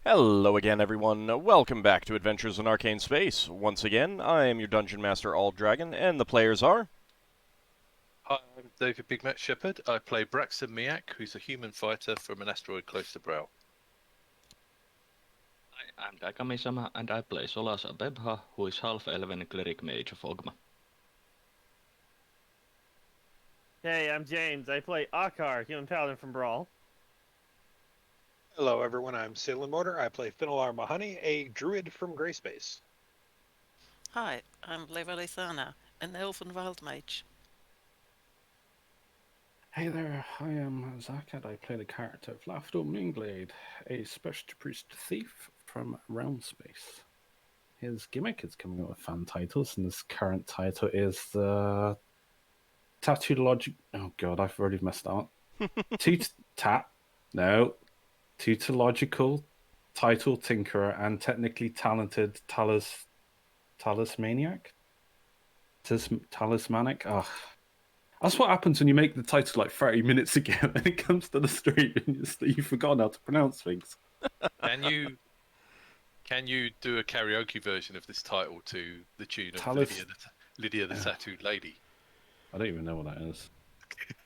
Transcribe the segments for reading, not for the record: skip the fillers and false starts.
Hello again, everyone. Welcome back to Adventures in Arcane Space. Once again, I am your Dungeon Master, AuldDragon, and the players are... Hi, I'm David Big Mac Shepherd. I play Braxon Miacc, who's a human fighter from an asteroid close to Brow. Hi, I'm Dakamisama, and I play Solas of Ebha, who is Half-Elven Cleric Mage of Ogma. Hey, I'm James. I play Ockar, human paladin from Brawl. Hello everyone, I'm Salem Mortar. I play Finnel'ar Mohani, a druid from Greyspace. Hi, I'm Levalithana, an elven wild mage. Hey there, I am Zach and I play the character of Lafdul Moonglade, a special priest thief from Realm Space. His gimmick is coming up with fan titles, and his current title is the Tautological. Oh god, I've already messed up. Tautological title tinkerer and technically talented talismaniac. Talismanic. Oh. That's what happens when you make the title like 30 minutes ago and it comes to the stream and you've forgotten how to pronounce things. Can you do a karaoke version of this title to the tune of Lydia the Tattooed Lady? I don't even know what that is.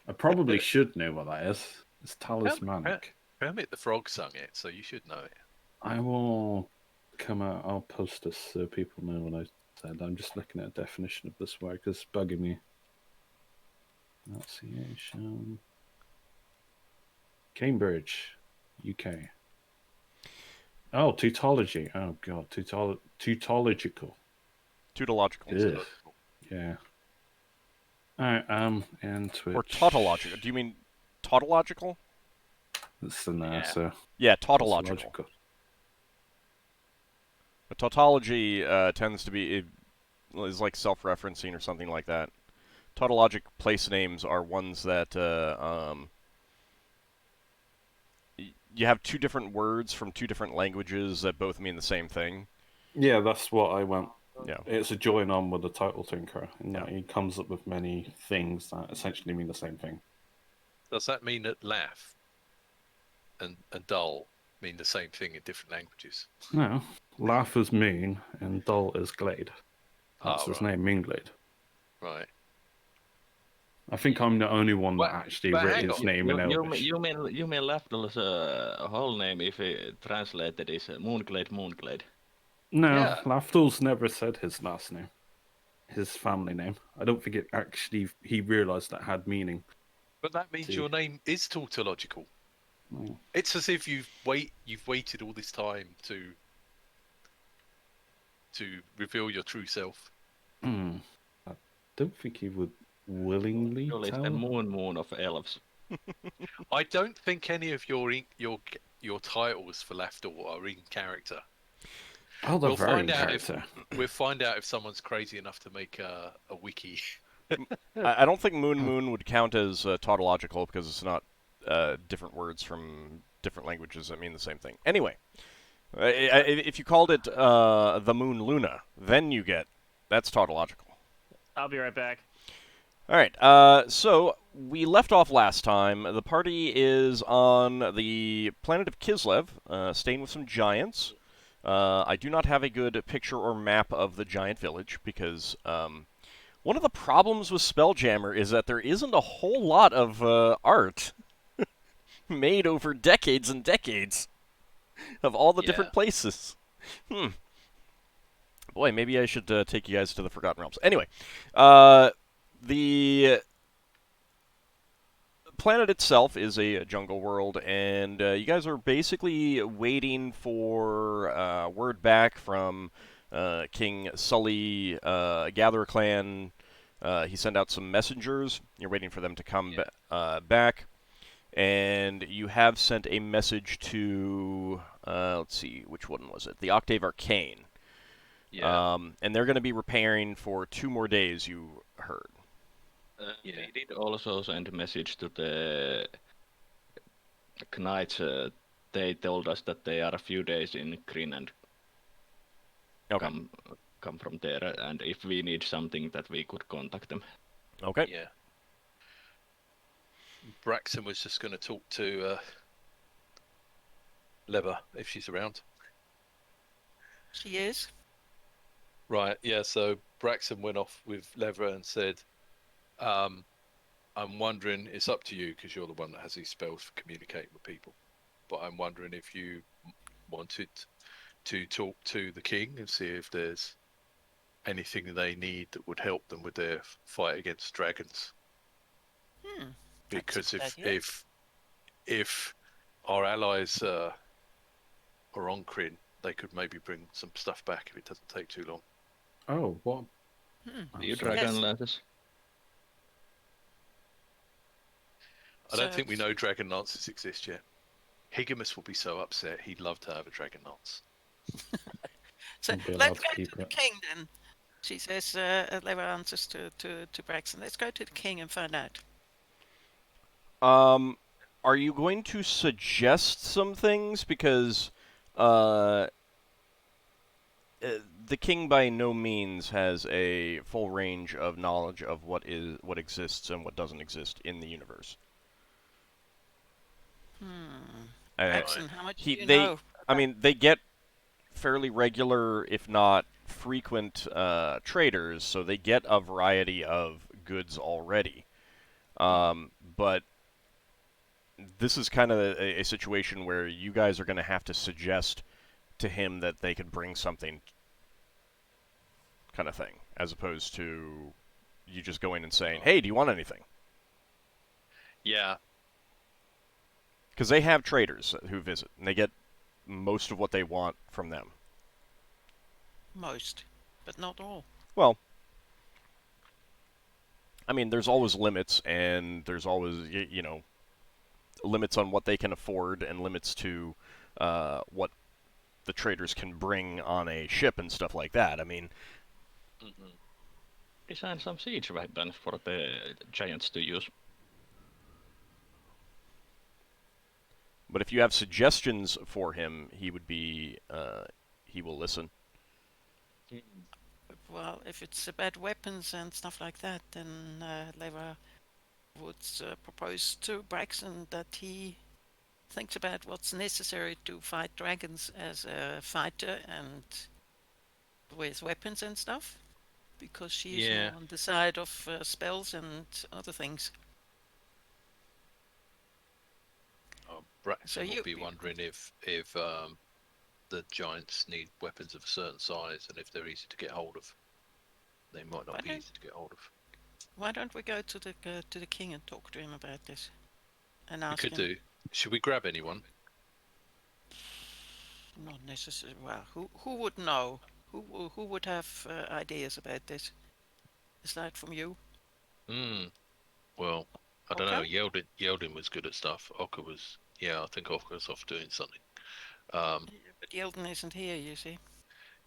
I probably should know what that is. It's talismanic. Kermit the Frog sung it, so you should know it. I will come out. I'll post this so people know what I said. I'm just looking at a definition of this word because it's bugging me. Pronunciation. Cambridge, UK. Oh, tautology. Oh god, tautological. Tautological. Yeah. Alright, and Twitch. Or tautological. Do you mean tautological? It's the NASA. Yeah, tautological. A tautology tends to be... is like self-referencing or something like that. Tautologic place names are ones that you have two different words from two different languages that both mean the same thing. Yeah, that's what I went. Yeah, it's a join on with the title tinker, and that he comes up with many things that essentially mean the same thing. Does that mean that laugh and dull mean the same thing in different languages? No, laugh is moon and dull is glade. That's his name, Moonglade. Right. I think I'm the only one that actually wrote his name in Elvish. You mean Lafdul's whole name, if it translated, is Moonglade? No, Yeah. Lafdul's never said his last name, his family name. I don't think he realised that had meaning. But that means your name is tautological. Oh. It's as if you've waited all this time to reveal your true self. I don't think he would willingly tell. It's the moon of elves. I don't think any of your titles for Lafdul are in character. Oh, they're very in character. We'll find out if someone's crazy enough to make a wiki. I don't think Moon would count as tautological because it's not different words from different languages that mean the same thing. Anyway, if you called it the Moon Luna, then you get... that's tautological. I'll be right back. Alright, so we left off last time. The party is on the planet of Kislev, staying with some giants. I do not have a good picture or map of the giant village, because one of the problems with Spelljammer is that there isn't a whole lot of art made over decades and decades of all the different places. Boy, maybe I should take you guys to the Forgotten Realms. Anyway, the planet itself is a jungle world, and you guys are basically waiting for word back from King Sully, Gatherer clan. He sent out some messengers. You're waiting for them to come back. And you have sent a message to, let's see, which one was it? The Octave Arcane. Yeah. And they're going to be repairing for 2 more days, you heard. We did also send a message to the Knights. They told us that they are a few days in Kryn and come from there, and if we need something, that we could contact them. Okay. Yeah. Braxon was just going to talk to Leva if she's around. She is. Right, yeah, so Braxon went off with Lever and said, I'm wondering, it's up to you because you're the one that has these spells for communicating with people, but I'm wondering if you wanted to talk to the king and see if there's anything they need that would help them with their fight against dragons. Hmm. That's a Because good if idea. if our allies are on Kryn, they could maybe bring some stuff back if it doesn't take too long. Oh, what? Hmm. Oh, You sorry. dragon Yes. lances. I don't So think we know dragon lances exist yet. Higamus will be so upset. He'd love to have a dragon lance. So Won't be allowed let's to go keep to the it. king then. She says, Lever answers to Braxton. Let's go to the king and find out. Are you going to suggest some things? Because uh, the king by no means has a full range of knowledge of what exists and what doesn't exist in the universe. Uh, Braxton, how much he do you they know? I mean they get fairly regular, if not frequent, traders, so they get a variety of goods already. But this is kind of a situation where you guys are going to have to suggest to him that they could bring something, kind of thing, as opposed to you just going and saying, "Hey, do you want anything?" Yeah, Because they have traders who visit, and they get most of what they want from them. Most, but not all. Well, I mean, there's always limits, and there's always, limits on what they can afford, and limits to what the traders can bring on a ship and stuff like that. I mean, Design some siege weapons for the giants to use. but if you have suggestions for him, he will listen. Well, if it's about weapons and stuff like that, then Lever would propose to Braxton that he thinks about what's necessary to fight dragons as a fighter and with weapons and stuff, because she's yeah. more on the side of spells and other things. Braxton So will you, be wondering if the giants need weapons of a certain size, and if they're easy to get hold of. They might not be Okay. easy to get hold of. why don't we go to the king and talk to him about this and We ask could him? do. Should we grab anyone? Not necessarily. Well, who would know? Who would have ideas about this? Is that from you? Well, I don't know. Ockar? Yeldin was good at stuff. Ockar was. Yeah, I think Ockar's off doing something. Um, Yeah, but Yeldon isn't here, you see.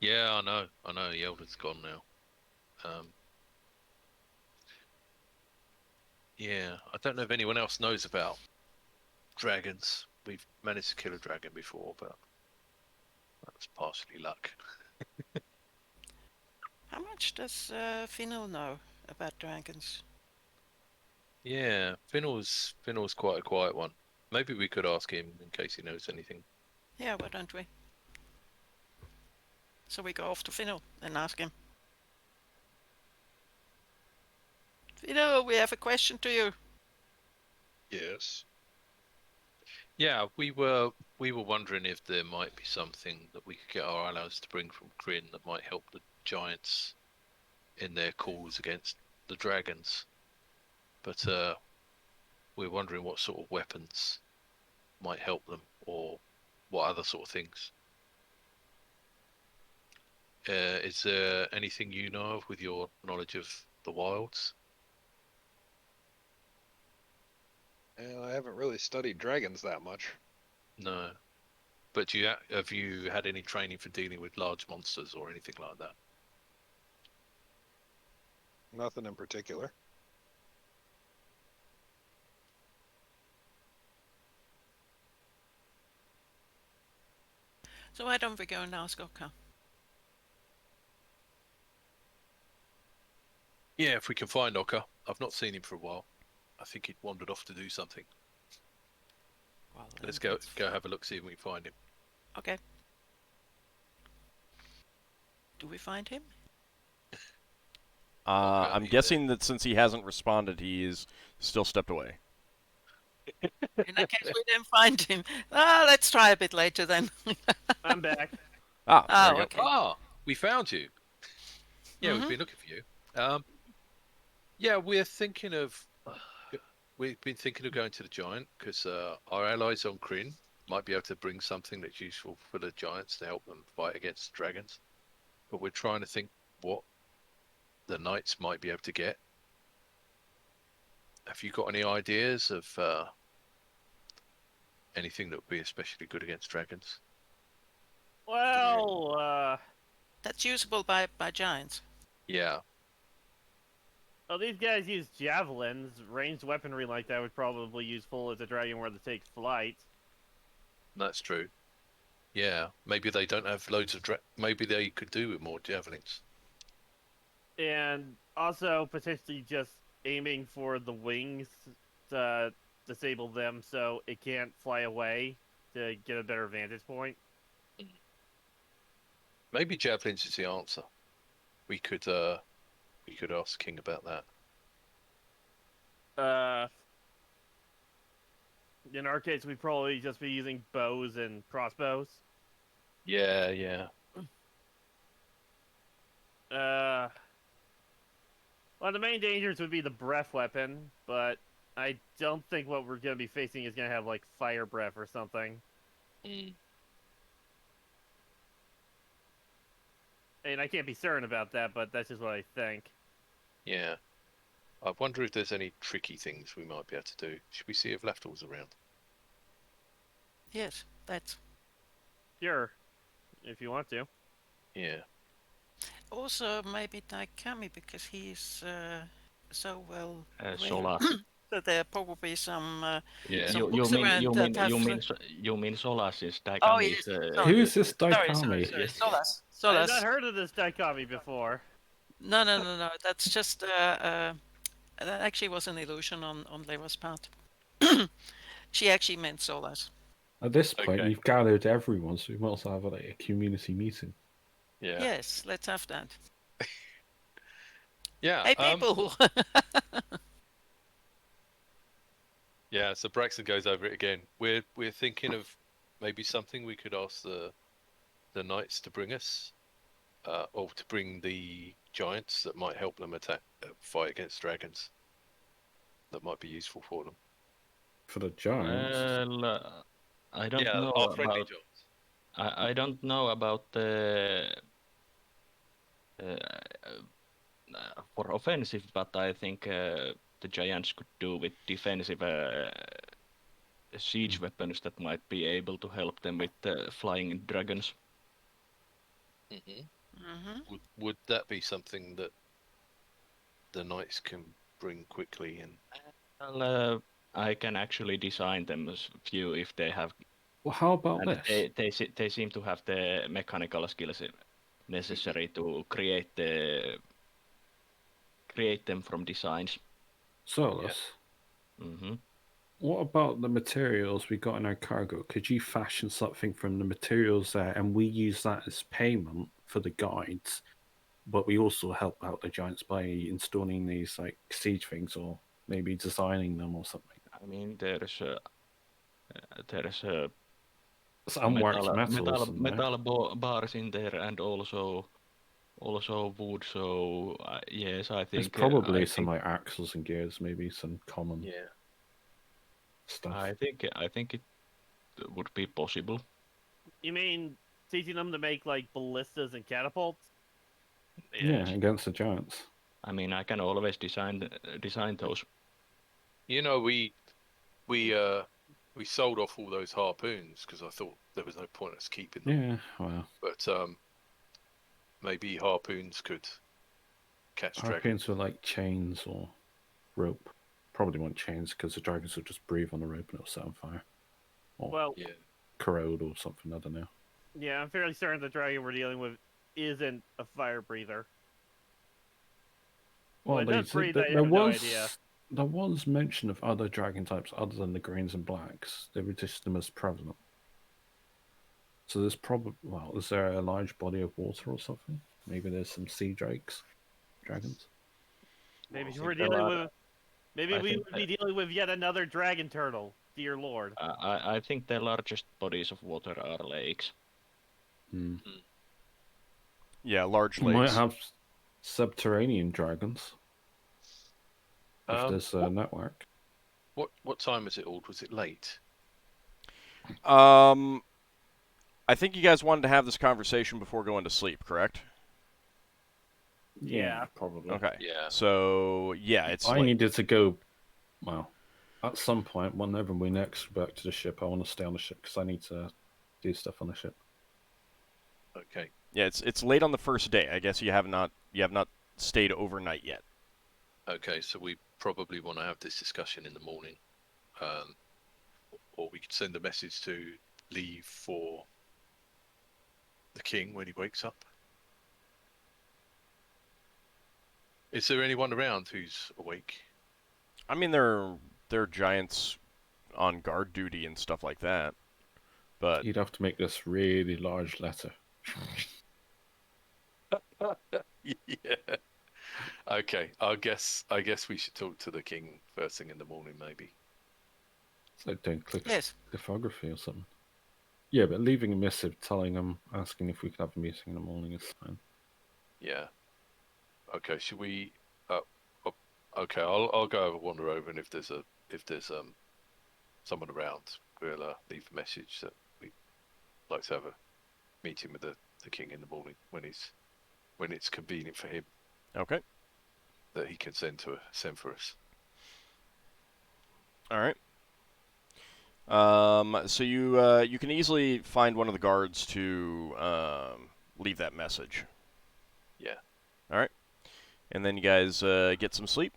yeah, I know. Yeldin's gone now. Yeah, I don't know if anyone else knows about dragons. We've managed to kill a dragon before, but that's partially luck. How much does Finnel know about dragons? Yeah, Finnel's quite a quiet one. Maybe we could ask him in case he knows anything. Yeah, why don't we? So we go off to Finnel and ask him. Finnel, we have a question to you. Yes. Yeah, we were wondering if there might be something that we could get our allies to bring from Kryn that might help the giants in their cause against the dragons. But we're wondering what sort of weapons might help them, or what other sort of things. Is there anything you know of with your knowledge of the wilds? I haven't really studied dragons that much. No. But have you had any training for dealing with large monsters or anything like that? Nothing in particular. So why don't we go and ask Ockar? Yeah, if we can find Ockar. I've not seen him for a while. I think he'd wandered off to do something. Well, Let's go have a look, see if we can find him. Okay. Do we find him? I'm he's guessing that since he hasn't responded, he's still stepped away. In that case, we didn't find him. Let's try a bit later then. I'm back. Ah, there Oh, you go. okay. Ah, we found you. Yeah, we've Mhm. been looking for you. Yeah, we've been thinking of going to the giant because our allies on Kryn might be able to bring something that's useful for the giants to help them fight against dragons. But we're trying to think what the knights might be able to get. Have you got any ideas of anything that would be especially good against dragons? Well, That's usable by giants. Yeah, well, these guys use javelins. Ranged weaponry like that would probably be useful if the dragon were to take flight. that's true. Yeah, maybe they don't have loads of maybe they could do with more javelins. And also potentially just aiming for the wings to disable them so it can't fly away to get a better vantage point. Maybe javelins is the answer. We could ask King about that. In our case, we'd probably just be using bows and crossbows. Yeah, yeah. Well, the main dangers would be the breath weapon, but I don't think what we're going to be facing is going to have, like, fire breath or something. And I can't be certain about that, but that's just what I think. Yeah. I wonder if there's any tricky things we might be able to do. Should we see if Lafdul's around? Yes, that's. Sure, if you want to. Yeah. Also, maybe Daikami, because he's so well trained. Solas. So there are probably some. Yeah. Some You books around that have- you mean Solas is Oh, Daikami yes, is sorry. Who is this Sorry, Daikami? sorry. Yes. Solas. I've not Solas. heard of this dichotomy before. No. That's just that actually was an illusion on Leva's part. She actually meant Solas. At this point, Okay. we've gathered everyone, so we might also have like, a community meeting. Yeah. Yes, let's have that. Yeah. Hey, people! Yeah, so Braxon goes over it again. We're thinking of maybe something we could ask the knights to bring us, or to bring the giants that might help them fight against dragons. That might be useful for them. For the giants. Well, I don't know our friendly about. giants. I don't know about the for offensive, but I think the giants could do with defensive siege weapons that might be able to help them with flying dragons. Mm-hmm. Would that be something that the knights can bring quickly? And Well, I can actually design them as few if they have. Well, how about And this? they seem to have the mechanical skills necessary to create them from designs. Solas, Hmm. what about the materials we got in our cargo? Could you fashion something from the materials there and we use that as payment for the guides, but we also help out the giants by installing these like siege things or maybe designing them or something? I mean, there's a Some works metals in there. metal bars in there, and also wood. So yes, I There's think probably some like axles and gears, maybe some common yeah, stuff. I think it would be possible. You mean teaching them to make, like, ballistas and catapults? Yeah, against the giants. I mean, I can always design those. you know, we sold off all those harpoons because I thought there was no point us keeping them. Yeah, well, But maybe harpoons could catch dragons. harpoons with like chains or rope. Probably want chains because the dragons will just breathe on the rope and it'll set on fire. Or Well, Yeah. corrode or something, I don't know. yeah, I'm fairly certain the dragon we're dealing with isn't a fire breather. Well, it does breathe, I have no idea. There was mention of other dragon types other than the greens and blacks. They were just the most prevalent. So there's probably, well, is there a large body of water or something? Maybe there's some sea dragons. Maybe I we're think there dealing are- with. Maybe I we think would be dealing with yet another dragon turtle. Dear Lord. I think the largest bodies of water are lakes. Hmm. Yeah, large You might lakes. have subterranean dragons if there's a What, network. what time is it, Ald? Was it late? I think you guys wanted to have this conversation before going to sleep, correct? Yeah. probably. Okay. Yeah. So yeah, it's I late. needed to go. Well, at some point, whenever we next go back to the ship, I want to stay on the ship because I need to do stuff on the ship. Okay. Yeah, it's late on the first day. I guess you have not stayed overnight yet. Okay, so we probably want to have this discussion in the morning. Or we could send a message to leave for the king when he wakes up. Is there anyone around who's awake? I mean, there are giants on guard duty and stuff like that, but You'd have to make this really large letter. Yeah. Okay. I guess we should talk to the king first thing in the morning, maybe. It's like doing Yes. lithography or something. Yeah, but leaving a missive telling them, asking if we could have a meeting in the morning is fine. Yeah. Okay. Should we? Okay. I'll go over, wander over, and if there's someone around, we'll leave a message that we'd like to have a meeting with the king in the morning when it's convenient for him, okay. that he can send for us. All right. So you can easily find one of the guards to leave that message. Yeah. All right. And then you guys get some sleep.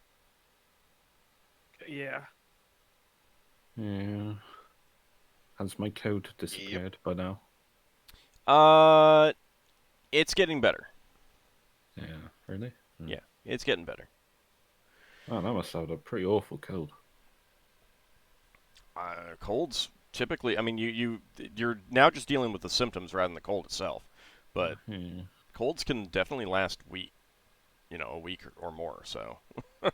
Yeah. Yeah. Has my code disappeared by now? It's getting better. Yeah, really? Yeah, it's getting better. Oh, that must have a pretty awful code. Colds typically, I mean, you're now just dealing with the symptoms rather than the cold itself, but Yeah. colds can definitely last a week or more. So, all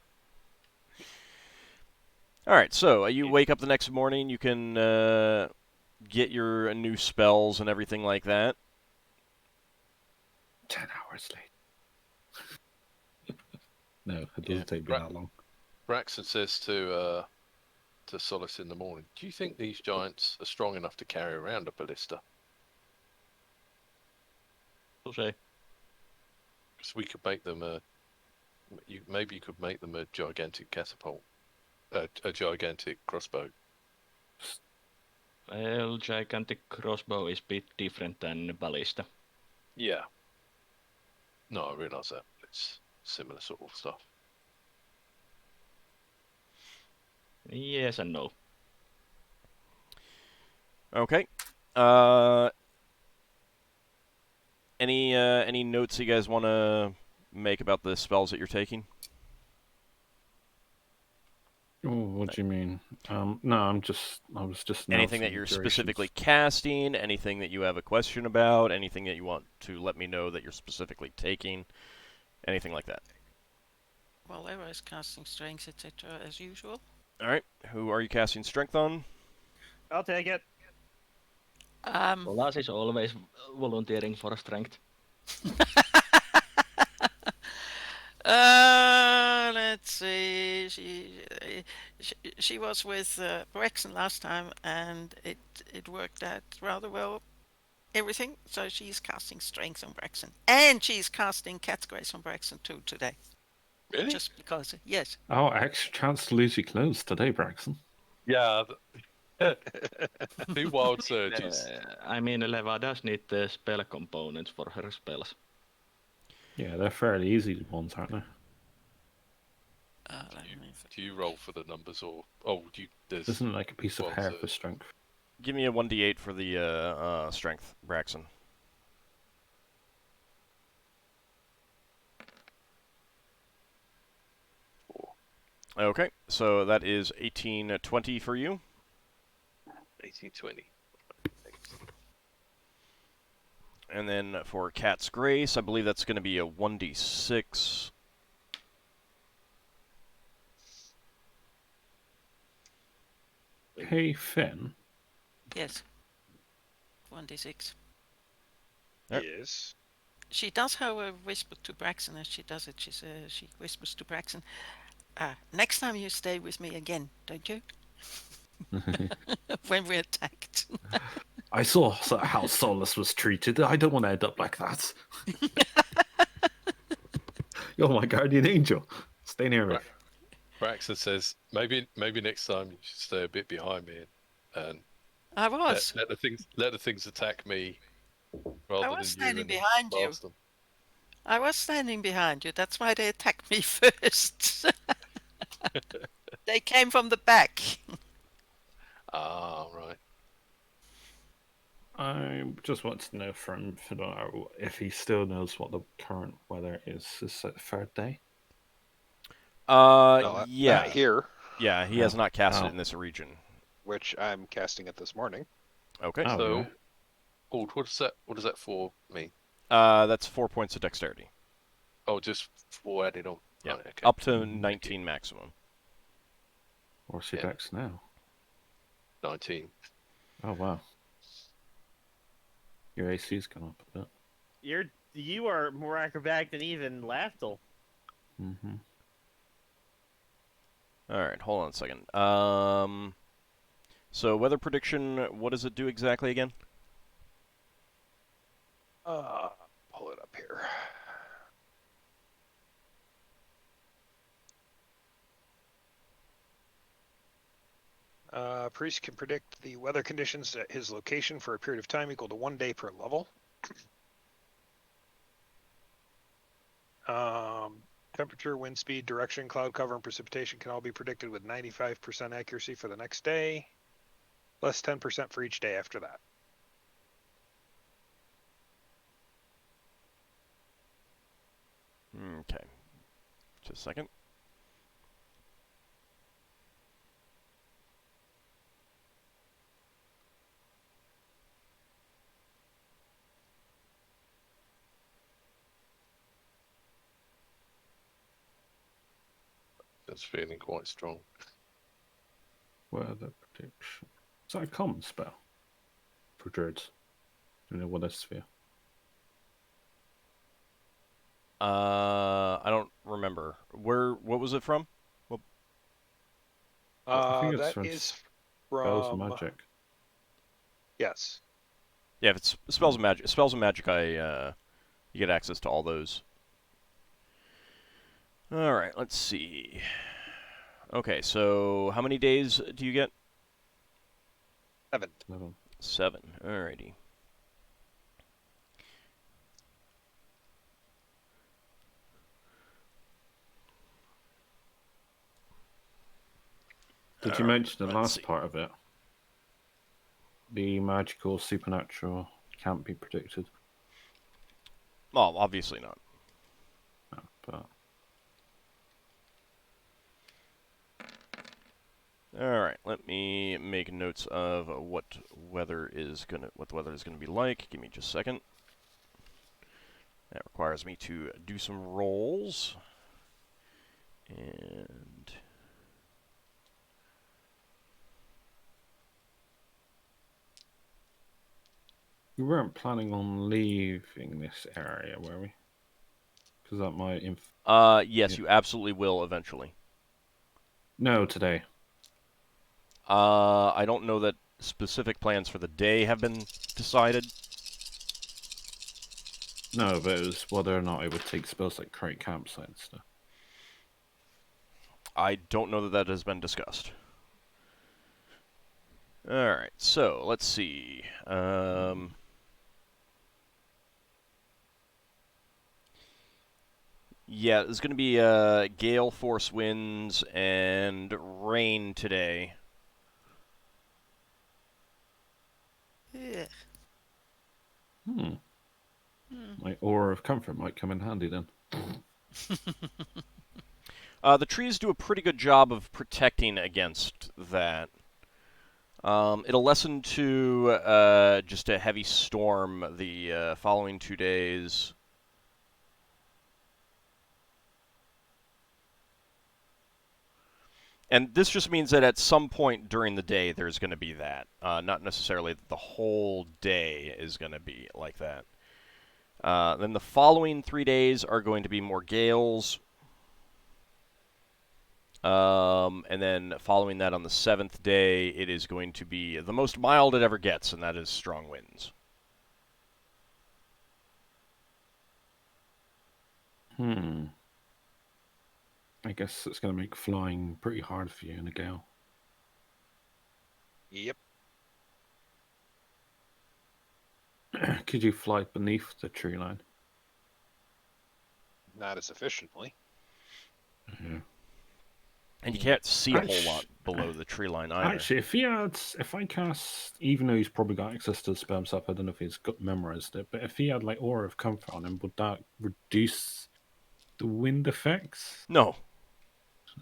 right. So you wake up the next morning. You can get your new spells and everything like that. 10 hours late. No, it doesn't take me that long. Braxon says to Solas in the morning, "Do you think these giants are strong enough to carry around a ballista? To say, Because we could make them maybe you could make them a gigantic catapult, a gigantic crossbow." well, gigantic crossbow is a bit different than ballista. Yeah. No, I realise that. It's similar sort of stuff. Yes and no. Okay. Any notes you guys want to make about the spells that you're taking? Oh, what do you mean? No, I was just Anything that announcing you're durations. specifically casting? Anything that you have a question about? Anything that you want to let me know that you're specifically taking? Anything like that? Well, Ebha is casting strength, etc. as usual. All right. Who are you casting strength on? I'll take it. Solas is always volunteering for strength. Let's see. She was with Braxon last time, and it worked out rather well. Everything. So she's casting strength on Braxon, and she's casting Cat's Grace on Braxon too today. Really? Just because, yes. Oh, extra chance to lose your clothes today, Braxon. Yeah. Two wild surges. I mean, Leva does need the spell components for her spells. Yeah, they're fairly easy ones, aren't they? Do you roll for the numbers, or there's Isn't it like a piece of wild hair surge? for strength? Give me a 1d8 for the strength, Braxon. Okay, so that is 1820 for you. 1820. And then for Cat's Grace, I believe that's going to be a 1d6. Hey, Finn. Yes. 1d6. Yep. Yes. She does, however, whisper to Braxon as she does it. She whispers to Braxon, next time you stay with me again, don't you? When we're attacked. I saw how Solas was treated. I don't want to end up like that. You're my guardian angel. Stay near me. Braxon says, maybe next time you should stay a bit behind me and I was. let the things attack me rather than was you standing and behind you. blast them. I was standing behind you. That's why they attacked me first. They came from the back. Ah, right. I just want to know from Finnel'ar if he still knows what the current weather is. Is it third day? No, Yeah. not here, Yeah, he has Oh. not cast Oh. it in this region. which I'm casting it this morning. Okay. Oh, So, right. Ald, what does that for mean? That's 4 points of dexterity. Oh, just 4 added on. Yeah. Right, okay. Up to 19 maximum. What's your Yeah. dex now? 19. Oh, wow. Your AC's gone up a bit. You are more acrobatic than even Lafdul. Mm-hmm. Alright, hold on a second. So weather prediction, what does it do exactly again? Pull it up here. Priest can predict the weather conditions at his location for a period of time equal to 1 day per level. Temperature, wind speed, direction, cloud cover, and precipitation can all be predicted with 95% accuracy for the next day, less 10% for each day after that. Okay. Just a second. That's feeling quite strong. Weather prediction. Is that a common spell for druids? Do you know what that's for? I don't remember. What was it from? I think it's That from is Spells from and magic. Yes. Yeah, if it's spells and magic. Spells and magic, you get access to all those. All right, let's see. Okay, so how many days do you get? 7. 7. Alrighty. Did you mention the let's last see. part of it? The magical, supernatural can't be predicted. Well, obviously not. No, but All right, let me make notes of what the weather is gonna be like. Give me just a second. That requires me to do some rolls. And we weren't planning on leaving this area, were we? Because that might yes, Yeah. you absolutely will eventually. No, today. I don't know that specific plans for the day have been decided. No, but it was whether or not it would take spells like create campsite and stuff. I don't know that that has been discussed. Alright, so let's see. Yeah, there's going to be gale force winds and rain today. Yeah. Hmm. My aura of comfort might come in handy then. The trees do a pretty good job of protecting against that. It'll lessen to just a heavy storm the following 2 days. And this just means that at some point during the day there's going to be that. Not necessarily the whole day is going to be like that. Then the following 3 days are going to be more gales. And then following that on the 7th day, it is going to be the most mild it ever gets, and that is strong winds. I guess it's going to make flying pretty hard for you in a gale. Yep. Could you fly beneath the tree line? Not as efficiently. Yeah. And you can't see a whole lot below the tree line either. Actually, if I cast, even though he's probably got access to the spell stuff, I don't know if he's got memorized it, but if he had like Aura of Comfort on him, would that reduce the wind effects? No.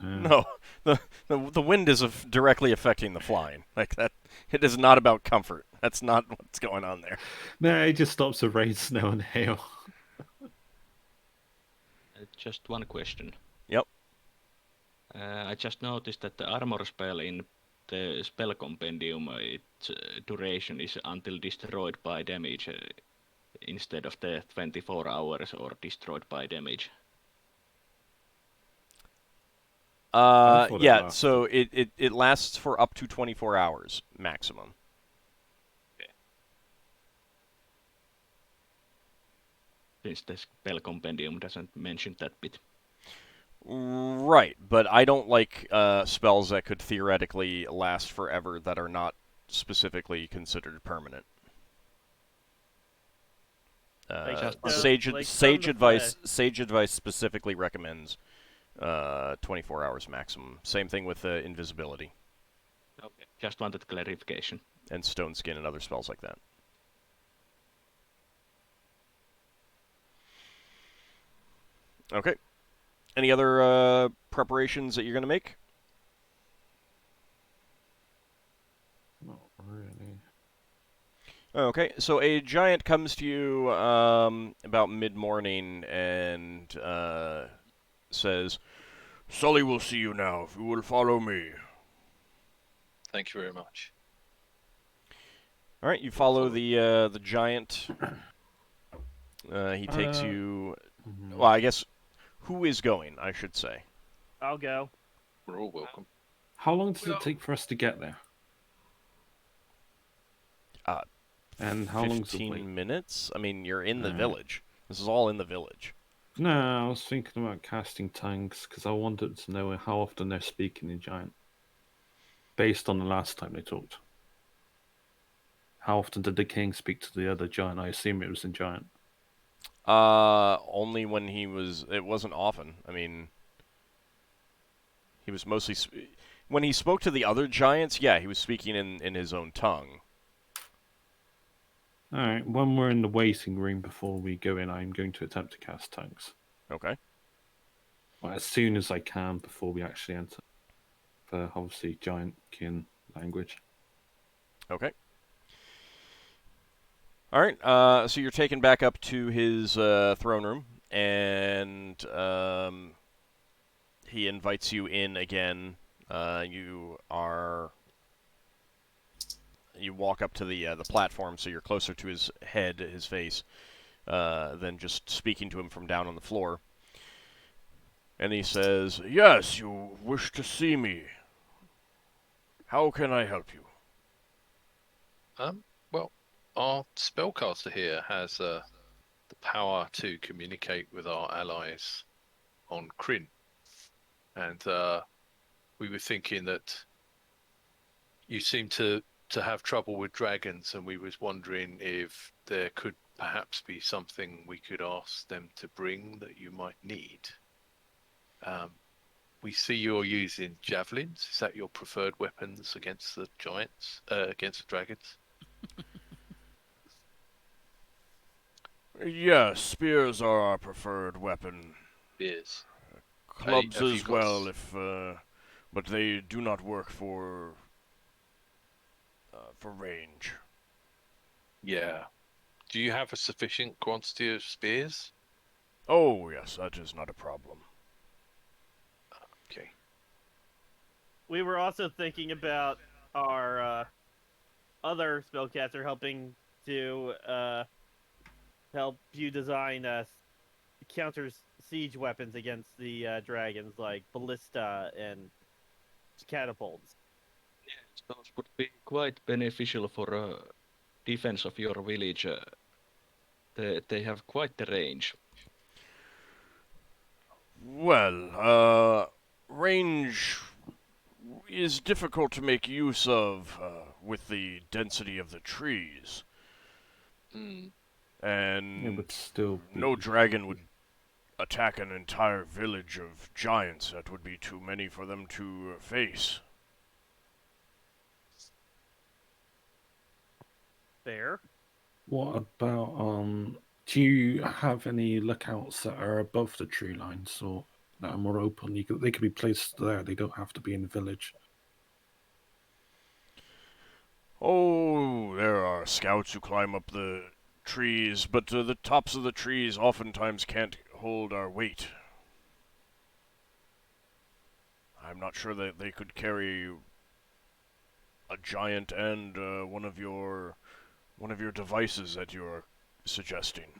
No. The wind is directly affecting the flying. Like that, it is not about comfort. That's not what's going on there. No, it just stops the rain, snow, and hail. Just one question. Yep. I just noticed that the armor spell in the spell compendium, its duration is until destroyed by damage instead of the 24 hours or destroyed by damage. Yeah, so it lasts for up to 24 hours maximum. Since the spell compendium doesn't mention that bit. Right, but I don't like spells that could theoretically last forever that are not specifically considered permanent. Sage advice specifically recommends 24 hours maximum. Same thing with invisibility. Okay. Just wanted clarification. And stone skin and other spells like that. Okay. Any other preparations that you're going to make? Not really. Okay, so a giant comes to you about mid-morning and says, "Sully will see you now, if you will follow me." Thank you very much. All right, you follow the giant. He takes you... Well, I guess... Who is going, I should say? I'll go. We're all welcome. How long does it take for us to get there? And how long is the 15 minutes? I mean, you're in the village. This is all in the village. No, I was thinking about casting tongues because I wanted to know how often they're speaking in giant. Based on the last time they talked. How often did the king speak to the other giant? I assume it was in giant. Only when he was... It wasn't often. I mean... He was mostly... When he spoke to the other giants, yeah, he was speaking in his own tongue. Alright, when we're in the waiting room before we go in, I'm going to attempt to cast tongues. Okay. Well, as soon as I can before we actually enter. For, obviously, giant kin language. Okay. Alright, so you're taken back up to his throne room, and he invites you in again. You walk up to the platform, so you're closer to his head, his face, than just speaking to him from down on the floor. And he says, "Yes, you wish to see me. How can I help you?" Well, our spellcaster here has the power to communicate with our allies on Kryn. And we were thinking that you seem to have trouble with dragons, and we was wondering if there could perhaps be something we could ask them to bring that you might need. We see you're using javelins. Is that your preferred weapons against the giants, against the dragons? Yes, spears are our preferred weapon. Spears. Clubs Have you as got well, but they do not work for for range. Yeah. Do you have a sufficient quantity of spears? Oh, yes, that is not a problem. Okay. We were also thinking about our other spellcaster helping to help you design counter siege weapons against the dragons, like ballista and catapults. Those would be quite beneficial for defense of your village. They have quite the range. Well, range is difficult to make use of with the density of the trees. Mm. And It would still be... no dragon would attack an entire village of giants. That would be too many for them to face. Fair. What about, do you have any lookouts that are above the tree lines or that are more open? They could be placed there. They don't have to be in the village. Oh, there are scouts who climb up the trees, but the tops of the trees oftentimes can't hold our weight. I'm not sure that they could carry a giant and one of your devices that you're suggesting.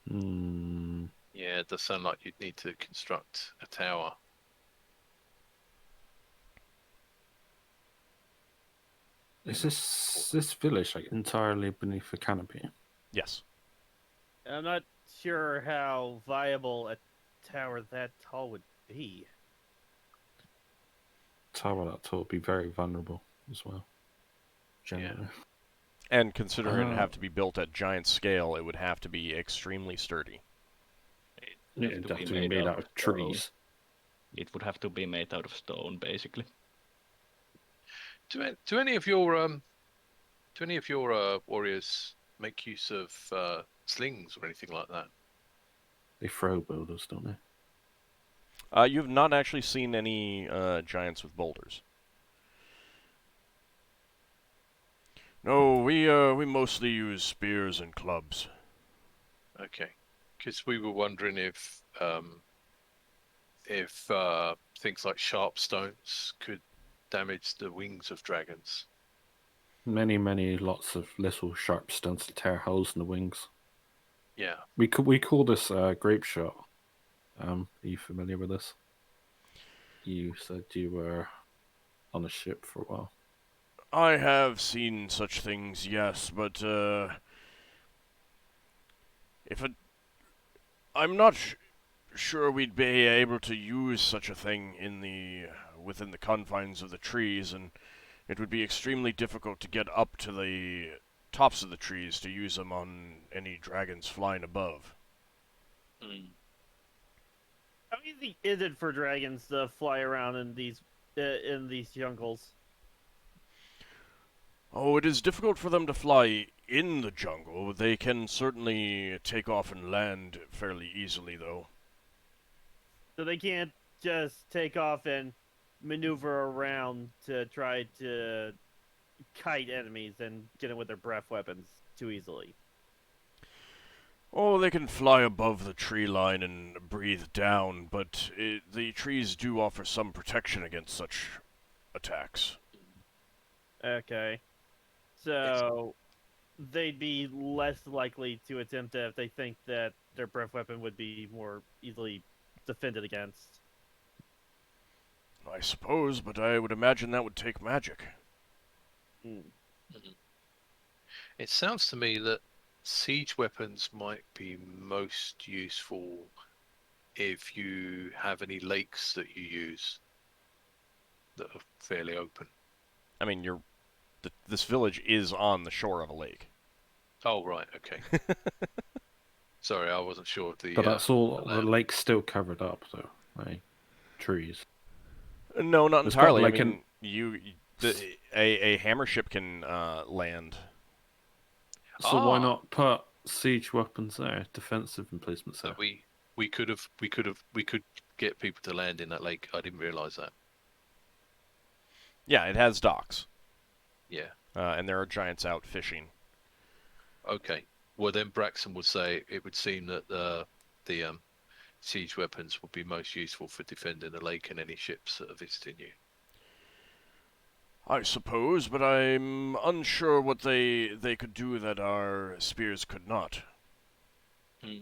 Hmm. Yeah, it does sound like you'd need to construct a tower. Is this village like entirely beneath a canopy? Yes. I'm not sure how viable a tower that tall would be. Tower that tall would be very vulnerable as well. Generally. And considering it'd have to be built at giant scale, it would have to be extremely sturdy. Yeah, it'd have to be made out of trees. It would have to be made out of stone, basically. Do any of your warriors make use of slings or anything like that? They throw builders, don't they? You've not actually seen any giants with boulders. No, we mostly use spears and clubs. Okay, because we were wondering if things like sharp stones could damage the wings of dragons. Many lots of little sharp stones to tear holes in the wings. Yeah. We call this grape shot. Are you familiar with this? You said you were on a ship for a while. I have seen such things, yes, but I'm not sure we'd be able to use such a thing within the confines of the trees, and it would be extremely difficult to get up to the tops of the trees to use them on any dragons flying above. Mm. How easy is it for dragons to fly around in these jungles? Oh, it is difficult for them to fly in the jungle. They can certainly take off and land fairly easily, though. So they can't just take off and maneuver around to try to kite enemies and get them with their breath weapons too easily. Oh, they can fly above the tree line and breathe down, but the trees do offer some protection against such attacks. Okay. So they'd be less likely to attempt it if they think that their breath weapon would be more easily defended against. I suppose, but I would imagine that would take magic. It sounds to me that siege weapons might be most useful if you have any lakes that you use that are fairly open. I mean, this village is on the shore of a lake. Oh, right, okay. Sorry, I wasn't sure of the... But that's all, the lake's still covered up, though, by trees. No, not It's entirely. got, like, I mean, a hammer ship can land. So why not put siege weapons there, defensive emplacements there? We could get people to land in that lake. I didn't realise that. Yeah, it has docks, Yeah. and there are giants out fishing. Okay. Well, then Braxon would say it would seem that the siege weapons would be most useful for defending the lake and any ships that are visiting you. I suppose, but I'm unsure what they could do that our spears could not.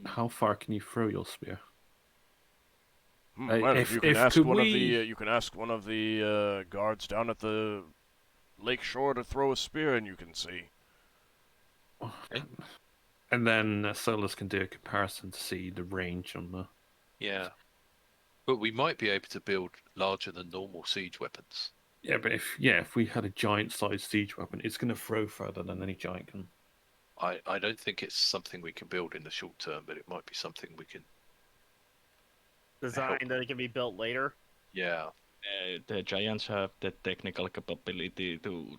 How far can you throw your spear? Well, if you can if ask could one of we- the guards down at the lake shore to throw a spear, and you can see. Okay. And then Solas can do a comparison to see the range on the. Yeah. But we might be able to build larger than normal siege weapons. Yeah, but if we had a giant-sized siege weapon, it's going to throw further than any giant can. I don't think it's something we can build in the short term, but it might be something we can. Design that it can be built later. Yeah. The giants have the technical capability to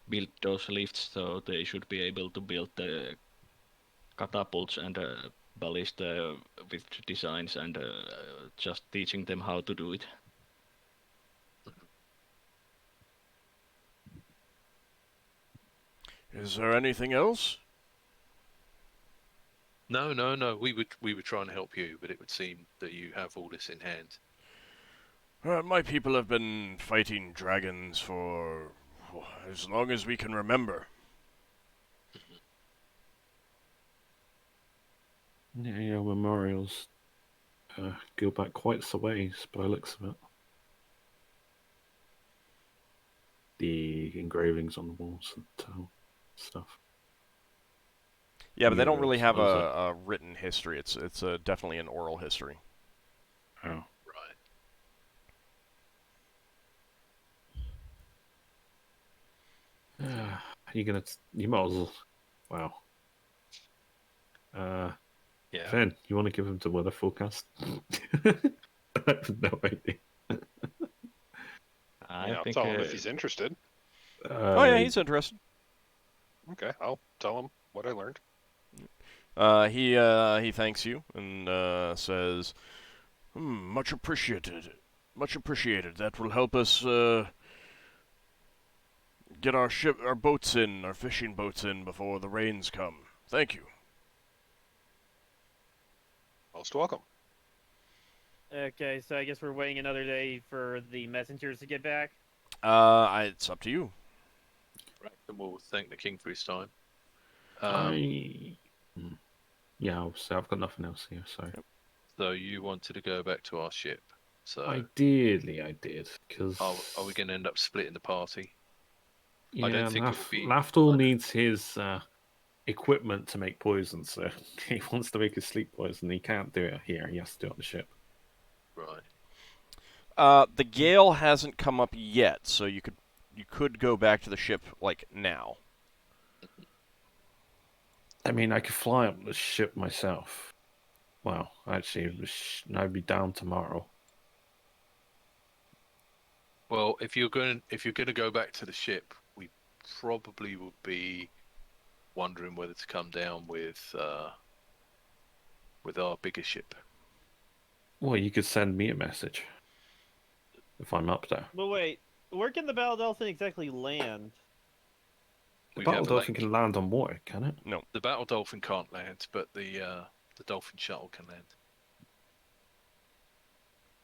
build those lifts, so they should be able to build the catapults and ballista with designs, and just teaching them how to do it. Is there anything else? No. We would try and help you, but it would seem that you have all this in hand. My people have been fighting dragons for as long as we can remember. Yeah, your memorials go back quite a ways by the looks of it. The engravings on the walls and stuff. Yeah, but they don't Yeah, really have suppose a written history. It's definitely an oral history. Oh. Right. You might as well. Wow. Yeah. Finn, you want to give him the weather forecast? I have no idea. I Yeah, I'll think tell him if he's interested. Oh yeah, he's interested. Okay, I'll tell him what I learned. He thanks you and says, "Much appreciated. Much appreciated. That will help us get our fishing boats in before the rains come. Thank you." Most welcome. Okay, so I guess we're waiting another day for the messengers to get back. It's up to you. Right. And we'll thank the king for his time. Yeah, I've got nothing else here, so. So you wanted to go back to our ship. So Ideally, I did, because. are we going to end up splitting the party? Yeah, I don't think it would be. Lafdul needs his equipment to make poison, so he wants to make his sleep poison. He can't do it here. He has to do it on the ship. Right. The gale hasn't come up yet, so you could go back to the ship like now. I mean, I could fly up the ship myself. Well, actually, I'd be down tomorrow. Well, if you're going to go back to the ship, we probably would be wondering whether to come down with our bigger ship. Well, you could send me a message if I'm up there. But wait, where can the Battle Dolphin exactly land? The We Battle have a Dolphin lake. can land on water, can it? No. The Battle Dolphin can't land, but the Dolphin Shuttle can land.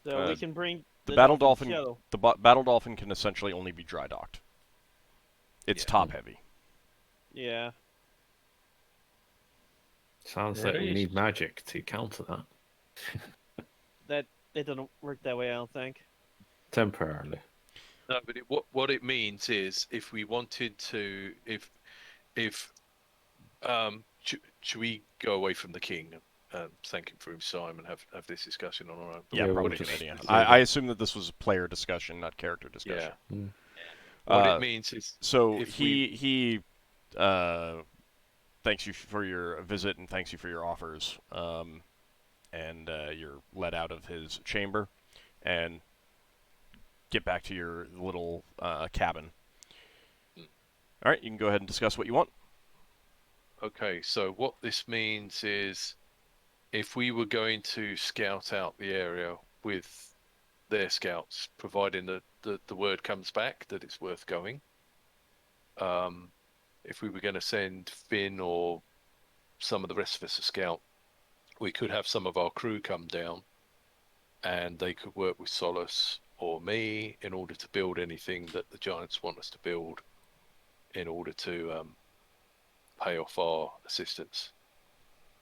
So we can bring The Battle Dolphin. shuttle. The Battle Dolphin can essentially only be dry docked. It's Yeah. top heavy. Yeah. Sounds There like we is- need magic to counter that. It doesn't work that way, I don't think. Temporarily. No, but what it means is if we wanted to, should we go away from the king and thank him for his time and have this discussion on our own? Yeah, Yeah, probably we'll a good just idea. leave I it. assume that this was a player discussion, not character discussion. Yeah. Mm. What Uh, it means is So if he thanks you for your visit and thanks you for your offers. And you're let out of his chamber and get back to your little cabin. All right, you can go ahead and discuss what you want. Okay, so what this means is if we were going to scout out the area with their scouts, providing that the word comes back that it's worth going. If we were going to send Finn or some of the rest of us a scout, we could have some of our crew come down, and they could work with Solas or me in order to build anything that the giants want us to build, in order to pay off our assistance.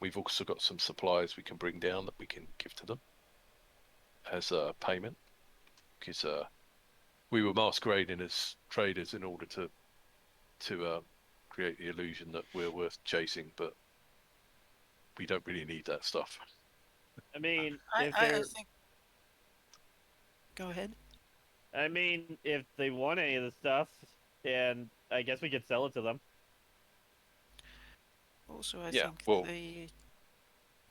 We've also got some supplies we can bring down that we can give to them as a payment, because we were masquerading as traders in order to create the illusion that we're worth chasing, but we don't really need that stuff. I mean, I, if I, I they're, think. Go ahead. I mean, if they want any of the stuff, and I guess we could sell it to them. Also, I Yeah, think well-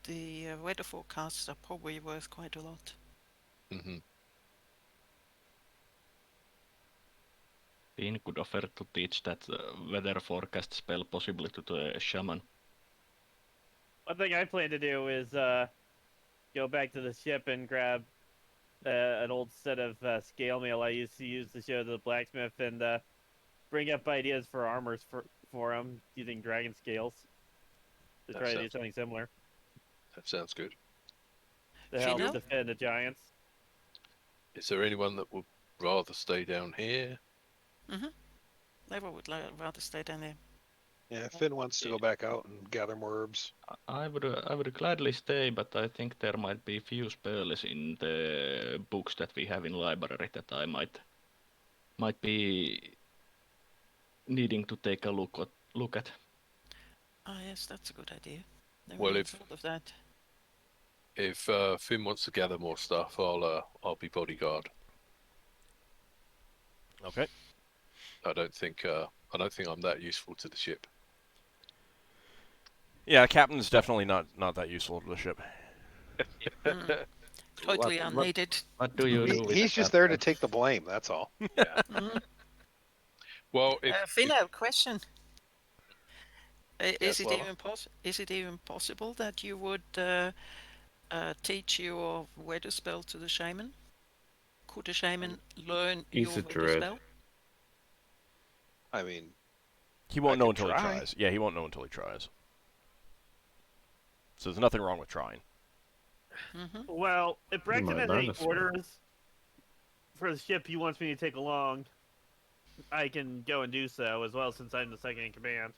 the weather forecasts are probably worth quite a lot. Mm-hmm. Dean could offer to teach that weather forecast spell possibly to the shaman. One thing I plan to do is go back to the ship and grab an old set of scale mail I used to use to show the blacksmith, and bring up ideas for armors for him using dragon scales to That try to do sounds- something similar That sounds good. to help Finnel? defend the giants. Is there anyone that would rather stay down here? Lever would rather stay down there. Yeah, Finn wants to go back out and gather more herbs. I would gladly stay, but I think there might be few spells in the books that we have in library that I might be needing to take a look at. Ah, yes, that's a good idea. Never Well, even if- thought of that. If Finn wants to gather more stuff, I'll be bodyguard. Okay. I don't think I'm that useful to the ship. Yeah, captain's definitely not that useful to the ship. Totally What- unneeded. What do you do with He's the just there to captain? take the blame. That's all. Mhm. Well, Finnel, question. Yes, Lava? Is it even possible that you would teach your weather spell to the shaman? Could the shaman learn He's your a weather druid. spell? I mean, He won't I know could until he try. tries. Yeah, he won't know until he tries. So there's nothing wrong with trying. Mm-hmm. Well, if Braxton might has learn any this one. orders for the ship he wants me to take along, I can go and do so as well, since I'm the second in command.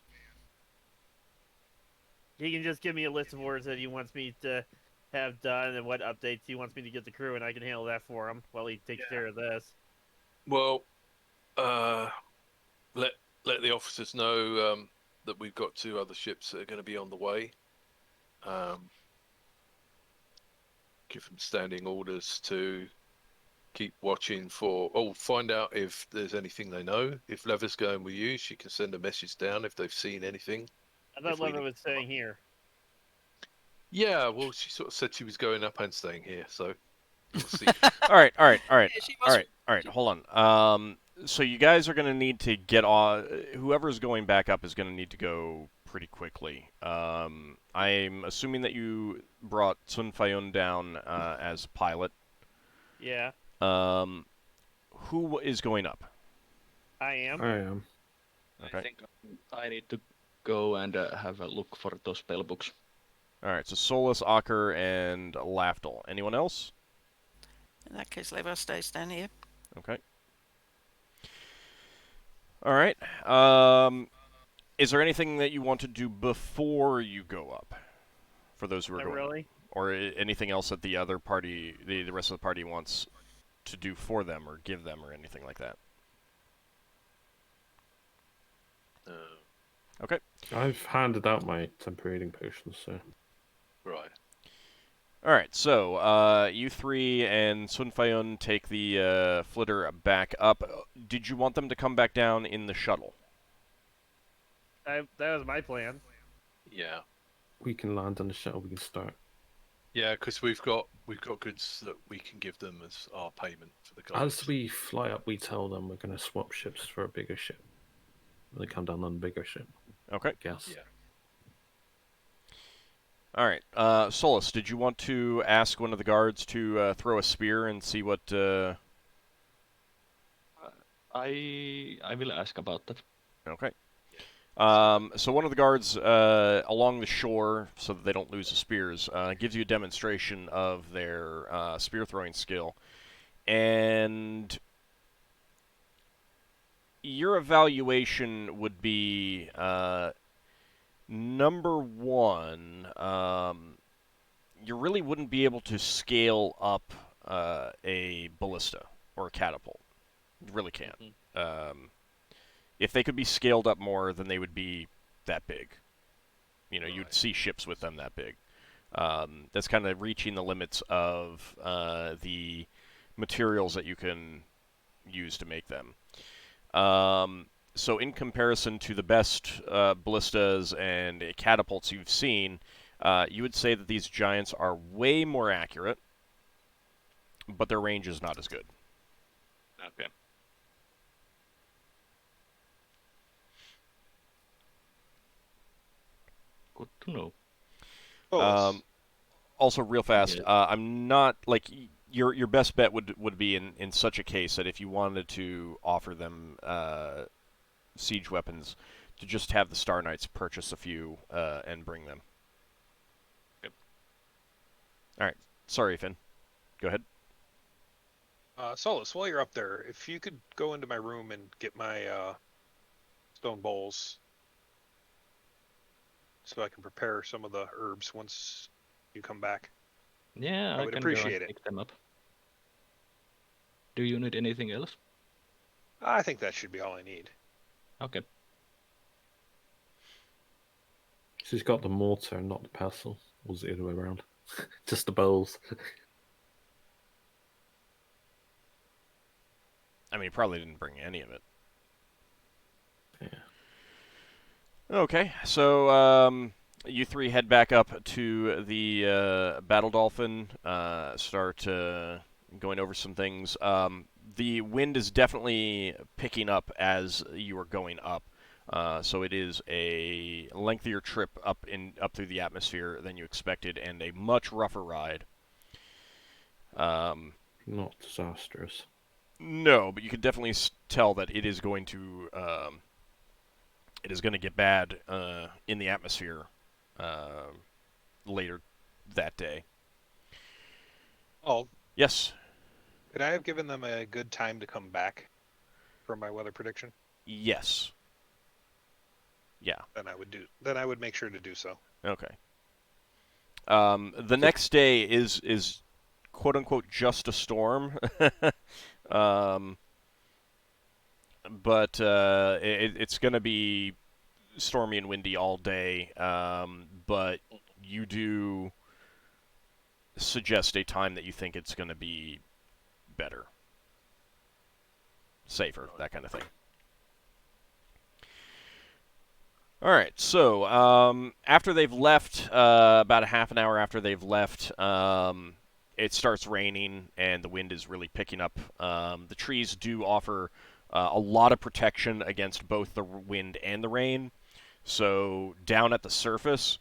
He can just give me a list of orders that he wants me to have done and what updates he wants me to get the crew, and I can handle that for him while he takes care of this. well, let the officers know that we've got 2 other ships that are going to be on the way. Give them standing orders to keep watching for. Oh, find out if there's anything they know. If Lever's going with you, she can send a message down if they've seen anything. I thought If we Lever need was to come staying up. here. Yeah, well, she sort of said she was going up and staying here, so we'll see. All right. Yeah, she was. All right. Hold on. So you guys are gonna need to get on. Whoever's going back up is gonna need to go pretty quickly. I'm assuming that you brought Sun Fayun down as pilot. Yeah, Who is going up? I am. I am. Okay. I think I need to go and have a look for those spell books. All right. So Solas, Ockar, and Lafdul. Anyone else? In that case, Lever stays down here. Okay. All right. Is there anything that you want to do before you go up? For those who are Not going up? really. Or anything else that the other party, the rest of the party wants to do for them or give them or anything like that? Okay. I've handed out my temporating potions, so Right. All right. So you 3 and Sun Fayun take the flitter back up. Did you want them to come back down in the shuttle? That was my plan. Yeah. we can land on the shuttle. We can start. Yeah, because we've got goods that we can give them as our payment for the guys. As we fly up, we tell them we're going to swap ships for a bigger ship. They come down on a bigger ship. Okay. I guess. Yeah. All right. Solas, did you want to ask one of the guards to throw a spear and see what I will ask about that. Okay. So one of the guards along the shore, so that they don't lose the spears, gives you a demonstration of their spear throwing skill, and your evaluation would be number one. You really wouldn't be able to scale up a ballista or a catapult. You really can't. If they could be scaled up more, then they would be that big. You know, you'd see ships with them that big. That's kind of reaching the limits of the materials that you can use to make them. So in comparison to the best ballistas and catapults you've seen, you would say that these giants are way more accurate, but their range is not as good. Okay. Good to know. Also, real fast, Yeah. I'm not like your best bet would be in such a case that if you wanted to offer them siege weapons, to just have the Star Knights purchase a few and bring them. Yep. All right. Sorry, Finn. Go ahead. Solas, while you're up there, if you could go into my room and get my stone bowls so I can prepare some of the herbs once you come back. Yeah, I I would can appreciate go and it. pick them up. Do you need anything else? I think that should be all I need. Okay. She's got the mortar and not the pestle. Or was it the other way around? Just the bowls. I mean, he probably didn't bring any of it. Yeah. Okay, so you three head back up to the Battle Dolphin, start going over some things. The wind is definitely picking up as you are going up, so it is a lengthier trip up through the atmosphere than you expected, and a much rougher ride. Not disastrous. No, but you can definitely tell that it is going to get bad in the atmosphere later that day. Oh, Yes. could I have given them a good time to come back from my weather prediction? Yes. Yeah. Then I would make sure to do so. Okay. The next day is quote unquote just a storm. But it's going to be stormy and windy all day. But you do suggest a time that you think it's going to be better, safer, that kind of thing. All right, so after they've left, about a half an hour after they've left, it starts raining and the wind is really picking up. The trees do offer a lot of protection against both the wind and the rain. So down at the surface,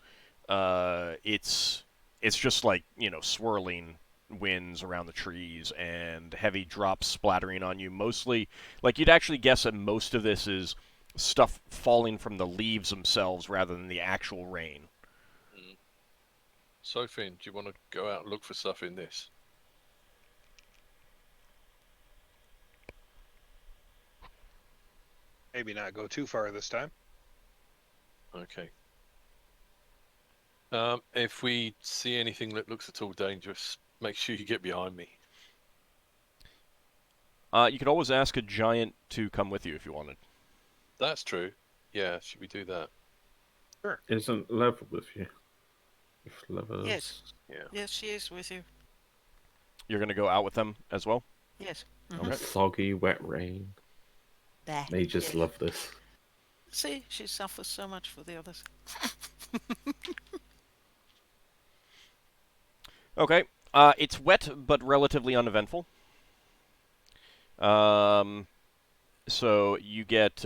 it's just like, swirling winds around the trees and heavy drops splattering on you. Mostly, like, you'd actually guess that most of this is stuff falling from the leaves themselves rather than the actual rain. So, Finn, do you want to go out and look for stuff in this? Maybe not go too far this time. Okay. If we see anything that looks at all dangerous, make sure you get behind me. You could always ask a giant to come with you if you wanted. That's true. Yeah, should we do that? Sure. Isn't Level with you? If Level Yes. Yeah. Yes, she is with you. You're going to go out with them as well? Yes. Okay. Soggy, wet rain. There. They just Yes. love this. See, she suffers so much for the others. Okay. It's wet but relatively uneventful. So you get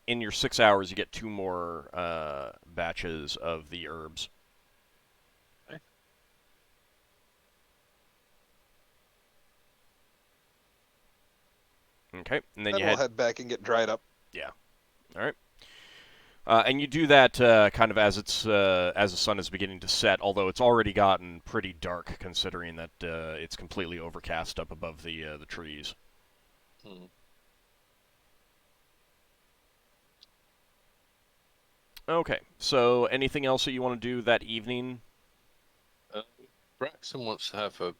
in your 6 hours, you get 2 more batches of the herbs. Okay. Okay, and then Then you we'll head. head back and get dried up. All right. And you do that kind of as as the sun is beginning to set, although it's already gotten pretty dark considering that it's completely overcast up above the trees. Hmm. Okay, so anything else that you want to do that evening? Braxon wants to have a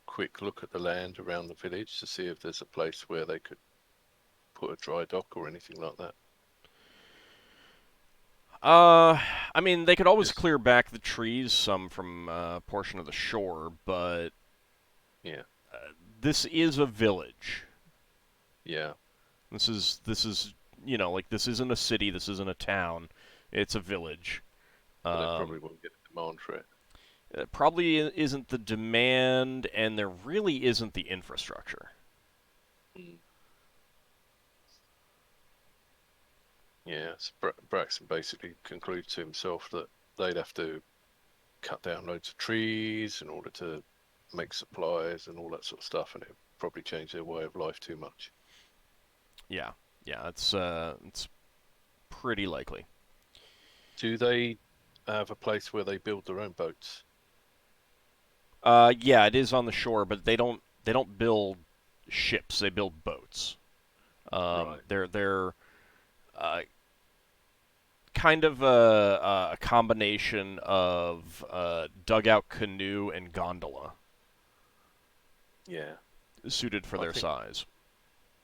quick look at the land around the village to see if there's a place where they could put a dry dock or anything like that. I mean, they could always Yes. clear back the trees some from a portion of the shore, but Yeah, this is a village. yeah. This is like this isn't a city, this isn't a town. It's a village. But they probably won't get a demand for it. It probably isn't the demand, and there really isn't the infrastructure. Mm. Yeah, so Braxton basically concludes to himself that they'd have to cut down loads of trees in order to make supplies and all that sort of stuff, and it would probably change their way of life too much. Yeah, it's pretty likely. Do they have a place where they build their own boats? Yeah, it is on the shore, but they don't build ships. They build boats. Right. They're kind of a combination of dugout canoe and gondola, Yeah. suited for I their think- size.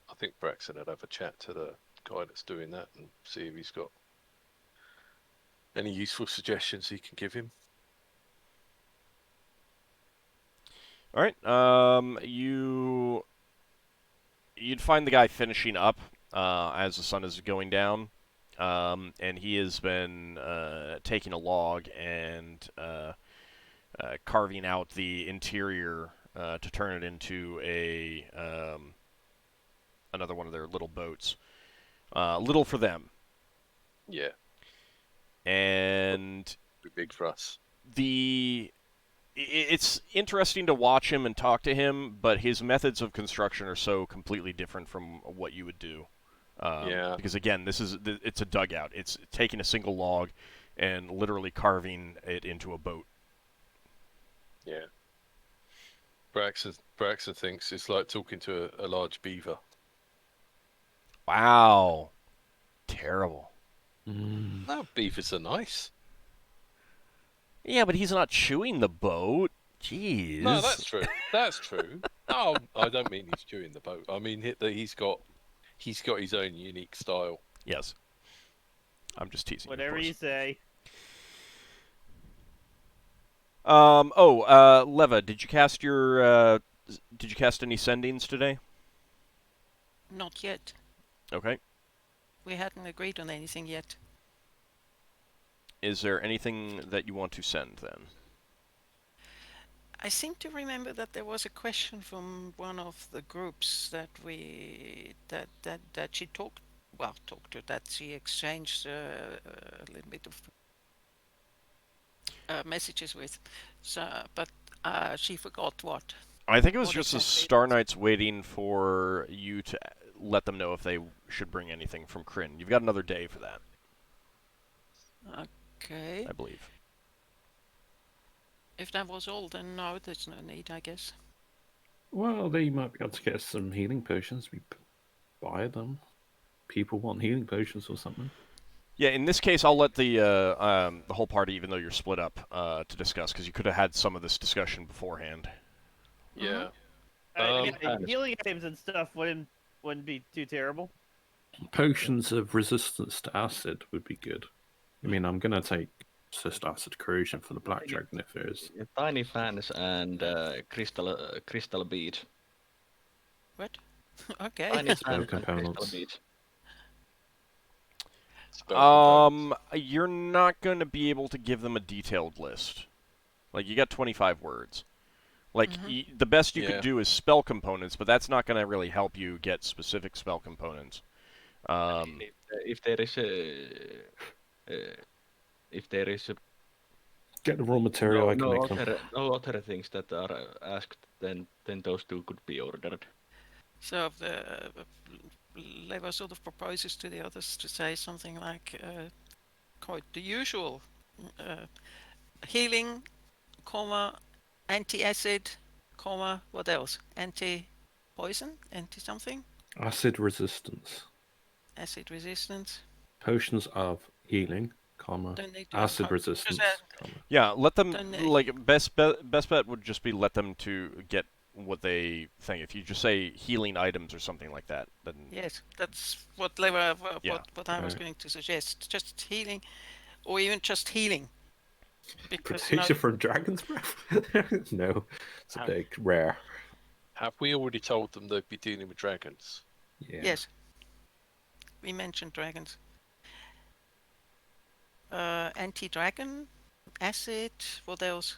I think Braxton would have a chat to the guy that's doing that and see if he's got any useful suggestions he can give him. All right. You'd find the guy finishing up as the sun is going down, and he has been taking a log and carving out the interior to turn it into another one of their little boats. Little for them, Yeah, and be big for us. it's interesting to watch him and talk to him, but his methods of construction are so completely different from what you would do. Yeah. Because again, it's a dugout. It's taking a single log and literally carving it into a boat. Yeah. Braxton thinks it's like talking to a large beaver. Wow, terrible. No, beavers are nice. Yeah, but he's not chewing the boat. Jeez. No, that's true. That's true. No, I don't mean he's chewing the boat. I mean that he's got his own unique style. Yes. I'm just teasing. Whatever you. you say. Leva, did you cast any sendings today? Not yet. Okay. We hadn't agreed on anything yet. Is there anything that you want to send then? I seem to remember that there was a question from one of the groups that she talked to, that she exchanged a little bit of messages with. So, but she forgot what. I think it was What just the exactly? Star Knights waiting for you to let them know if they should bring anything from Kryn. You've got another day for that, Okay. I believe. If that was all, then no, there's no need, I guess. Well, they might be able to get some healing potions. We buy them. People want healing potions or something. Yeah, in this case, I'll let the whole party, even though you're split up, to discuss, because you could have had some of this discussion beforehand. Yeah. Yeah, healing items and stuff wouldn't be too terrible. Potions of resistance to acid would be good. I mean, I'm going to take resist acid corrosion for the Black Dragon if there is. Tiny fans and crystal bead. What? Okay. Tiny fans Spell and crystal components. bead. Spell components. You're not going to be able to give them a detailed list. Like, you got 25 words. Like, the best you Yeah. could do is spell components, but that's not going to really help you get specific spell components. If there is a Get the raw material, I can make them. no other things that are asked, then those two could be ordered. So the Leva sort of proposes to the others to say something like, quite the usual, uh, healing, comma, anti-acid, comma, what else? Anti-poison, anti-something, Acid resistance. acid resistance. Potions of healing, comma, Don't need to have acid just resistance, comma. Yeah, let them Don't they- like best bet would just be let them to get what they think. If you just say healing items or something like that, then Yes, that's what Leva, Yeah. what I was Right. going to suggest. Just healing, or even just healing. Because Protection from dragon's breath? No, it's a How- bit rare. Have we already told them they'd be dealing with dragons? Yeah. yes, we mentioned dragons. Anti-dragon, acid. What else?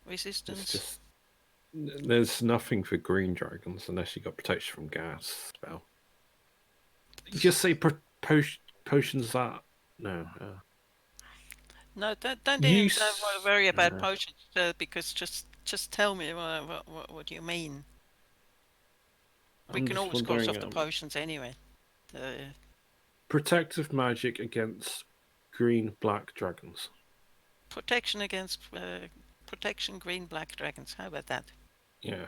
Resistance. It's just there's nothing for green dragons unless you got protection from gas spell. Just say potions that no. No, don't You even s- worry about uh, potions, because just tell me what you mean. We I'm can just always cross wondering, off the potions anyway. protective magic against green-black dragons. Protection against protection green black dragons. How about that? Yeah,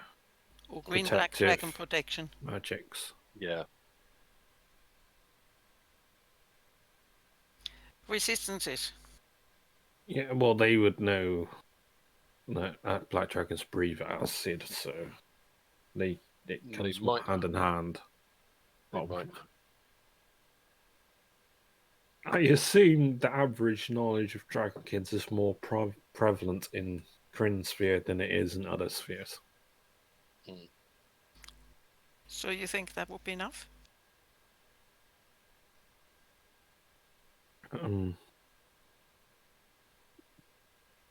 Or green black Protective. dragon protection. magics. Yeah. Resistances. Yeah, well, they would know that black dragons breathe acid, so it They comes might- hand in hand. They Oh, might. I assume the average knowledge of dragonkids is more prevalent in Kryn sphere than it is in other spheres. So you think that would be enough?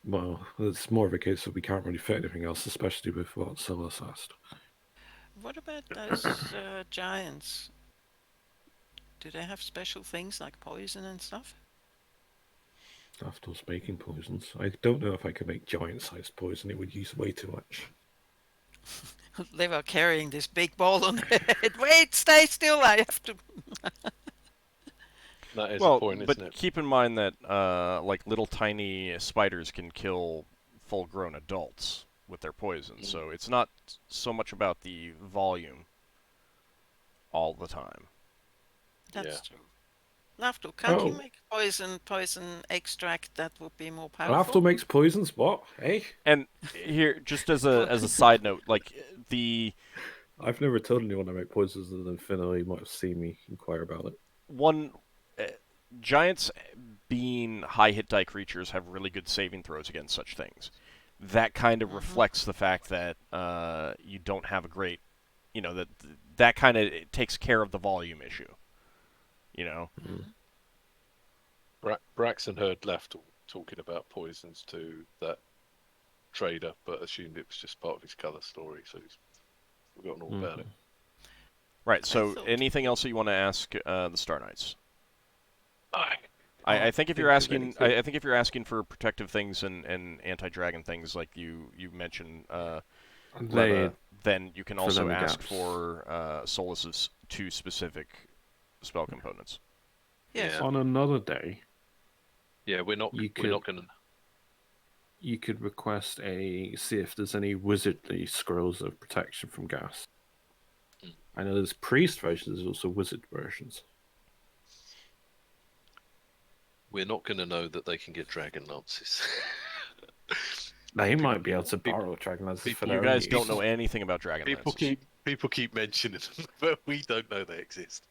Well, it's more of a case that we can't really fit anything else, especially with what Solas asked. What about those giants? Do they have special things like poison and stuff? Lafdul's making poisons. I don't know if I could make giant-sized poison. It would use way too much. They were carrying this big ball on their head. Wait, stay still. I have to. That is well, a point, but isn't it? keep in mind that like little tiny spiders can kill full-grown adults with their poison, so it's not so much about the volume all the time. That's Yeah. true. Lafdul, can't you Oh. make poison extract that would be more Lafdul powerful? makes poisons? What? Hey? And here, just as a side note, like the I've never told anyone I make poisons other than Finnel'ar. You might have seen me inquire about it. giants being high hit die creatures have really good saving throws against such things. That kind of reflects the fact that you don't have a great, that kind of takes care of the volume issue. You know. Braxon heard Lafdul talking about poisons to that trader, but assumed it was just part of his colour story, so he's forgotten all about it. Right. So, thought- anything else that you want to ask the Star Knights? I I think if you're asking, I think if you're asking for protective things and anti-dragon things like you mentioned, Leva, then you can for also them ask gaps. for Solas's 2 specific spell components. Yes. Yeah. On another day, Yeah, we're not going to. you could request see if there's any wizardly scrolls of protection from gas. I know there's priest versions, there's also wizard versions. We're not going to know that they can get dragon lances. They might be able to borrow dragon lances for their You own guys use. don't know anything about dragon lances. People keep mentioning them, but we don't know they exist.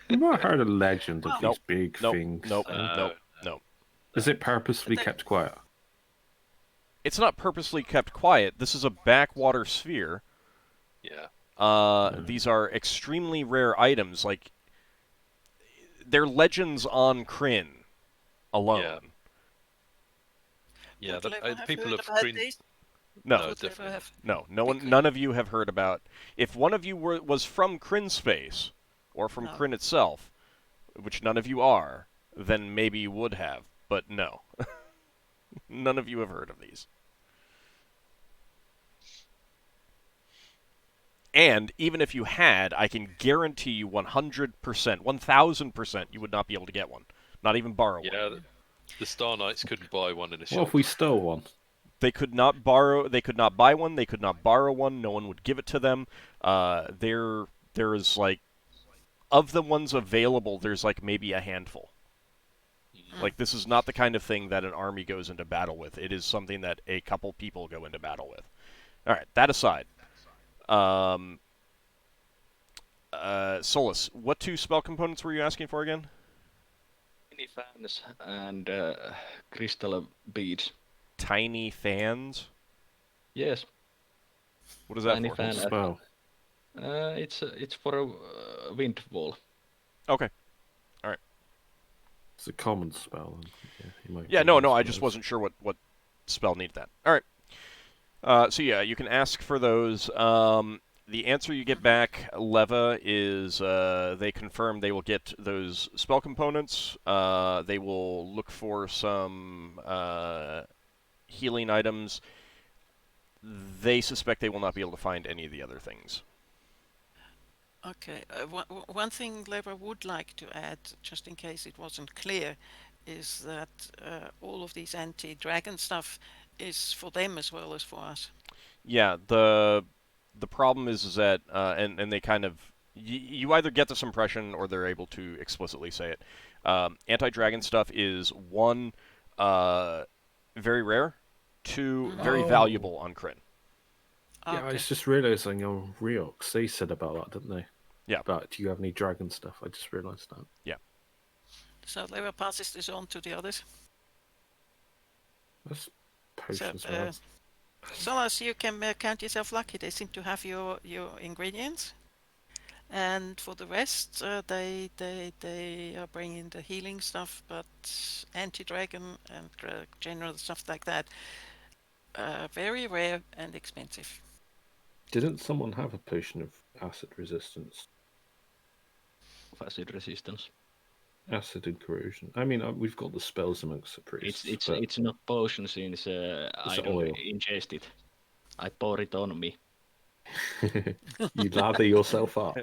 You've not heard a legend of Nope. these big Nope. things. Nope. No. Nope. Is it purposefully They- kept quiet? It's not purposely kept quiet. This is a backwater sphere. Yeah. These are extremely rare items. Like, they're legends on Kryn alone. Yeah, Would Leva have people heard have about screened. these? No, No, Would Leva definitely have- no, Because- none of you have heard about. If one of you was from Kryn space, or from No. Kryn itself, which none of you are, then maybe you would have. But no, none of you have heard of these. And even if you had, I can guarantee you 100%, 1,000% you would not be able to get one. Not even borrow one. Yeah, the Star Knights couldn't buy one in a What shop. if we stole one? They could not borrow. They could not buy one. They could not borrow one. No one would give it to them. There is like, of the ones available, there's like maybe a handful. Like, this is not the kind of thing that an army goes into battle with. It is something that a couple people go into battle with. All right, that aside. Solas, what 2 spell components were you asking for again? Tiny fans and crystal beads. Tiny fans? Yes. What is that Tiny for? fan. Spell. It's for a wind wall. Okay. It's a common spell. And, you might Yeah, be no, used I to just those. wasn't sure what spell needed that. All right. So yeah, you can ask for those. The answer you get back, Leva, is they confirm they will get those spell components. They will look for some healing items. They suspect they will not be able to find any of the other things. Okay. One thing Lever would like to add, just in case it wasn't clear, is that all of these anti-dragon stuff is for them as well as for us. Yeah, the problem is that and they kind of you either get this impression or they're able to explicitly say it. Anti-dragon stuff is 1, very rare, 2, very Oh. valuable on crit. Yeah, I Okay. was just realizing on Riox, they said about that, didn't they? Yeah. But do you have any dragon stuff? I just realized that. So Lever passes this on to the others. That's So, potions. man. Solas, you can count yourself lucky. They seem to have your ingredients. And for the rest, they are bringing the healing stuff, but anti-dragon and general stuff like that, very rare and expensive. Didn't someone have a potion of acid resistance? Of acid resistance. Acid and corrosion. I mean, we've got the spells amongst the priests. It's not potion since I don't oil. ingest it. I pour it on me. You lather yourself up.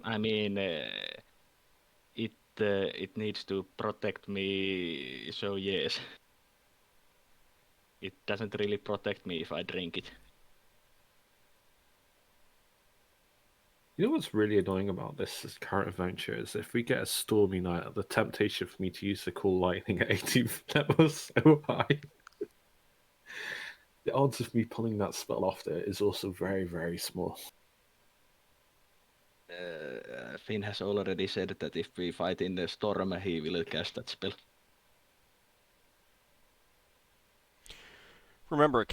I mean, it needs to protect me, so yes. It doesn't really protect me if I drink it. You know what's really annoying about this current adventure is if we get a stormy night, the temptation for me to use the cool lightning at 18th level is so high. The odds of me pulling that spell off there is also very, very small. Finn has already said that if we fight in the storm, he will cast that spell. Remember,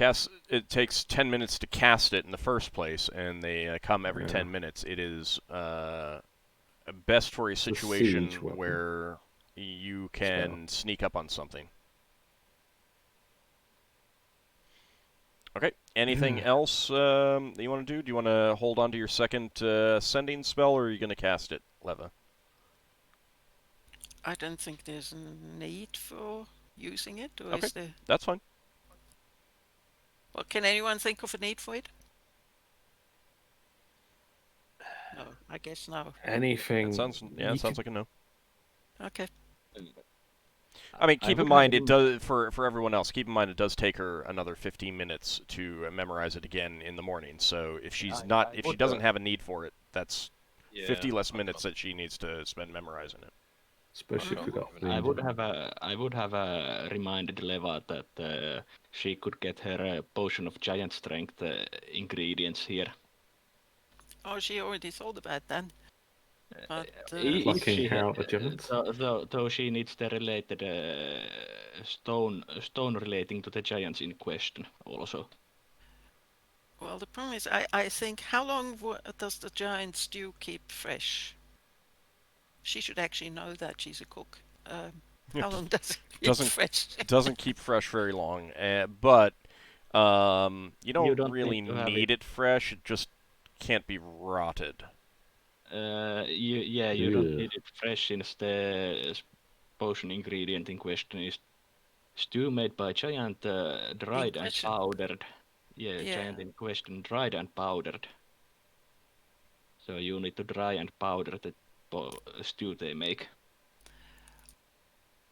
it takes 10 minutes to cast it in the first place, and they come every 10 minutes. It is best for a situation siege weapon. where you can sneak up on something. Okay, anything else that you want to do? Do you want to hold on to your second sending spell, or are you going to cast it, Leva? I don't think there's a need for using it, or Okay. is there? That's fine. Well, can anyone think of a need for it? No, I guess no. Anything. That sounds like a no. Okay. I mean, keep in would mind have- it does for everyone else. Keep in mind it does take her another 15 minutes to memorize it again in the morning. So if she's if she would, doesn't have a need for it, that's Yeah, 50 less minutes that she needs to spend memorizing it. Especially if we got. I would have reminded Leva that she could get her potion of giant strength ingredients here. Oh, she already thought about that. But If Plucking she hair ha- out the giants? though she needs the related stone relating to the giants in question also. well, the problem is, I think, how long does the giant stew keep fresh? She should actually know that she's a cook. How long does it keep Doesn't- fresh? Doesn't keep fresh very long, but you don't don't really need to have need it fresh. It just can't be rotted. You don't Yeah. need it fresh since the potion ingredient in question is stew made by giant dried and question. powdered. Yeah. Giant in question dried and powdered. So you need to dry and powder the stew they make.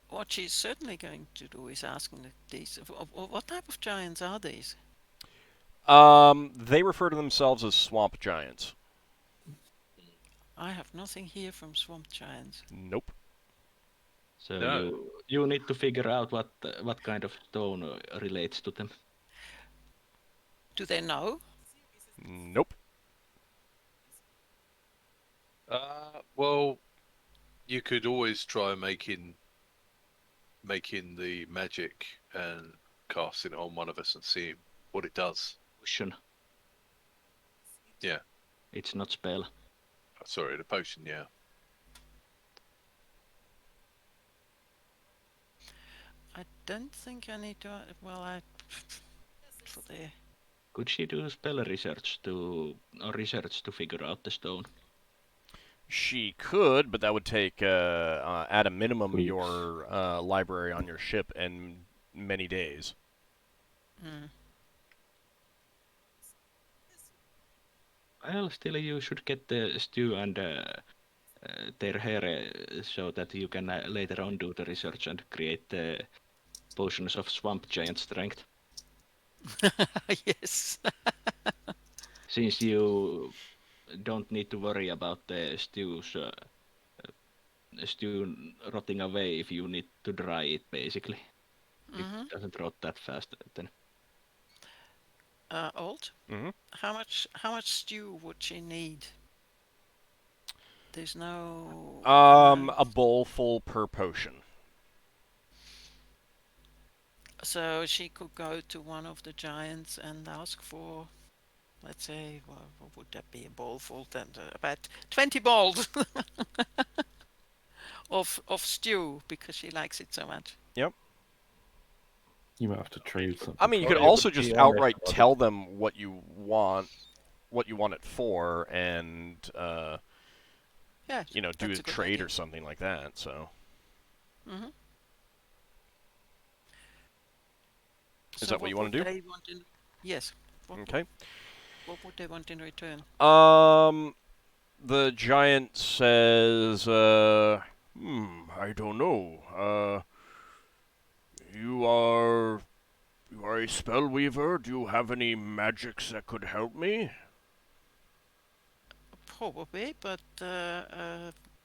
What she's certainly going to do is asking these. What type of giants are these? They refer to themselves as swamp giants. I have nothing here from swamp giants. Nope. So No. you need to figure out what kind of stone relates to them. Do they know? Nope. Well, you could always try making the magic and casting it on one of us and see what it does. Potion. Yeah. It's not spell. Sorry, the potion, yeah. I don't think I need to. Well, for the. Could she do spell research to figure out the stone? She could, but that would take, at a minimum, Weeks. your library on your ship and many days. Well, still you should get the stew and their hair so that you can later on do the research and create the potions of swamp giant strength. Yes. Since you don't need to worry about the stew rotting away if you need to dry it, basically. It doesn't rot that fast then. Old. Mm-hmm. How much stew would she need? There's no. A bowl full per potion. So she could go to one of the giants and ask for, let's say, well, what would that be? A bowl full, then about 20 bowls of stew because she likes it so much. Yep. You might have to trade something. I mean, you could Or you also could just be honest outright about it. tell them what you want it for, and Yeah. do that's a a good trade idea. or something like that. So, is that what you want to do? Yes. Okay. What would they want in return? The giant says, I don't know. You are a spell weaver. Do you have any magics that could help me? Probably, but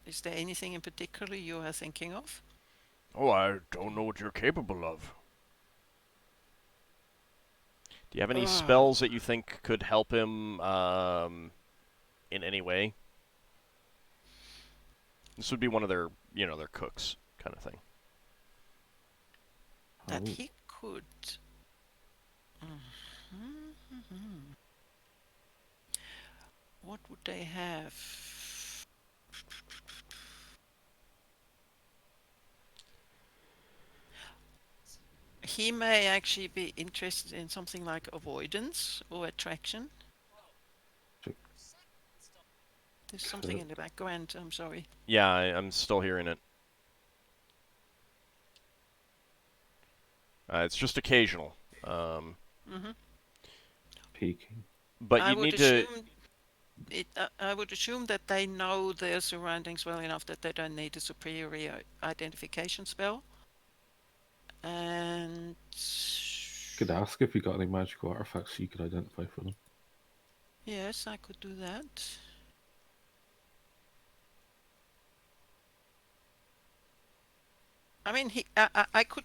is there anything in particular you are thinking of? Oh, I don't know what you're capable of. Do you have any spells that you think could help him in any way? This would be one of their, their cooks kind of thing. That Oh. he could. What would they have? He may actually be interested in something like avoidance or attraction. There's something in the background, I'm sorry. Yeah, I'm still hearing it. It's just occasional. Peeking. But I you would need to. I would assume that they know their surroundings well enough that they don't need a superior identification spell. And Could ask if you got any magical artifacts you could identify for them. yes, I could do that. I mean, I could.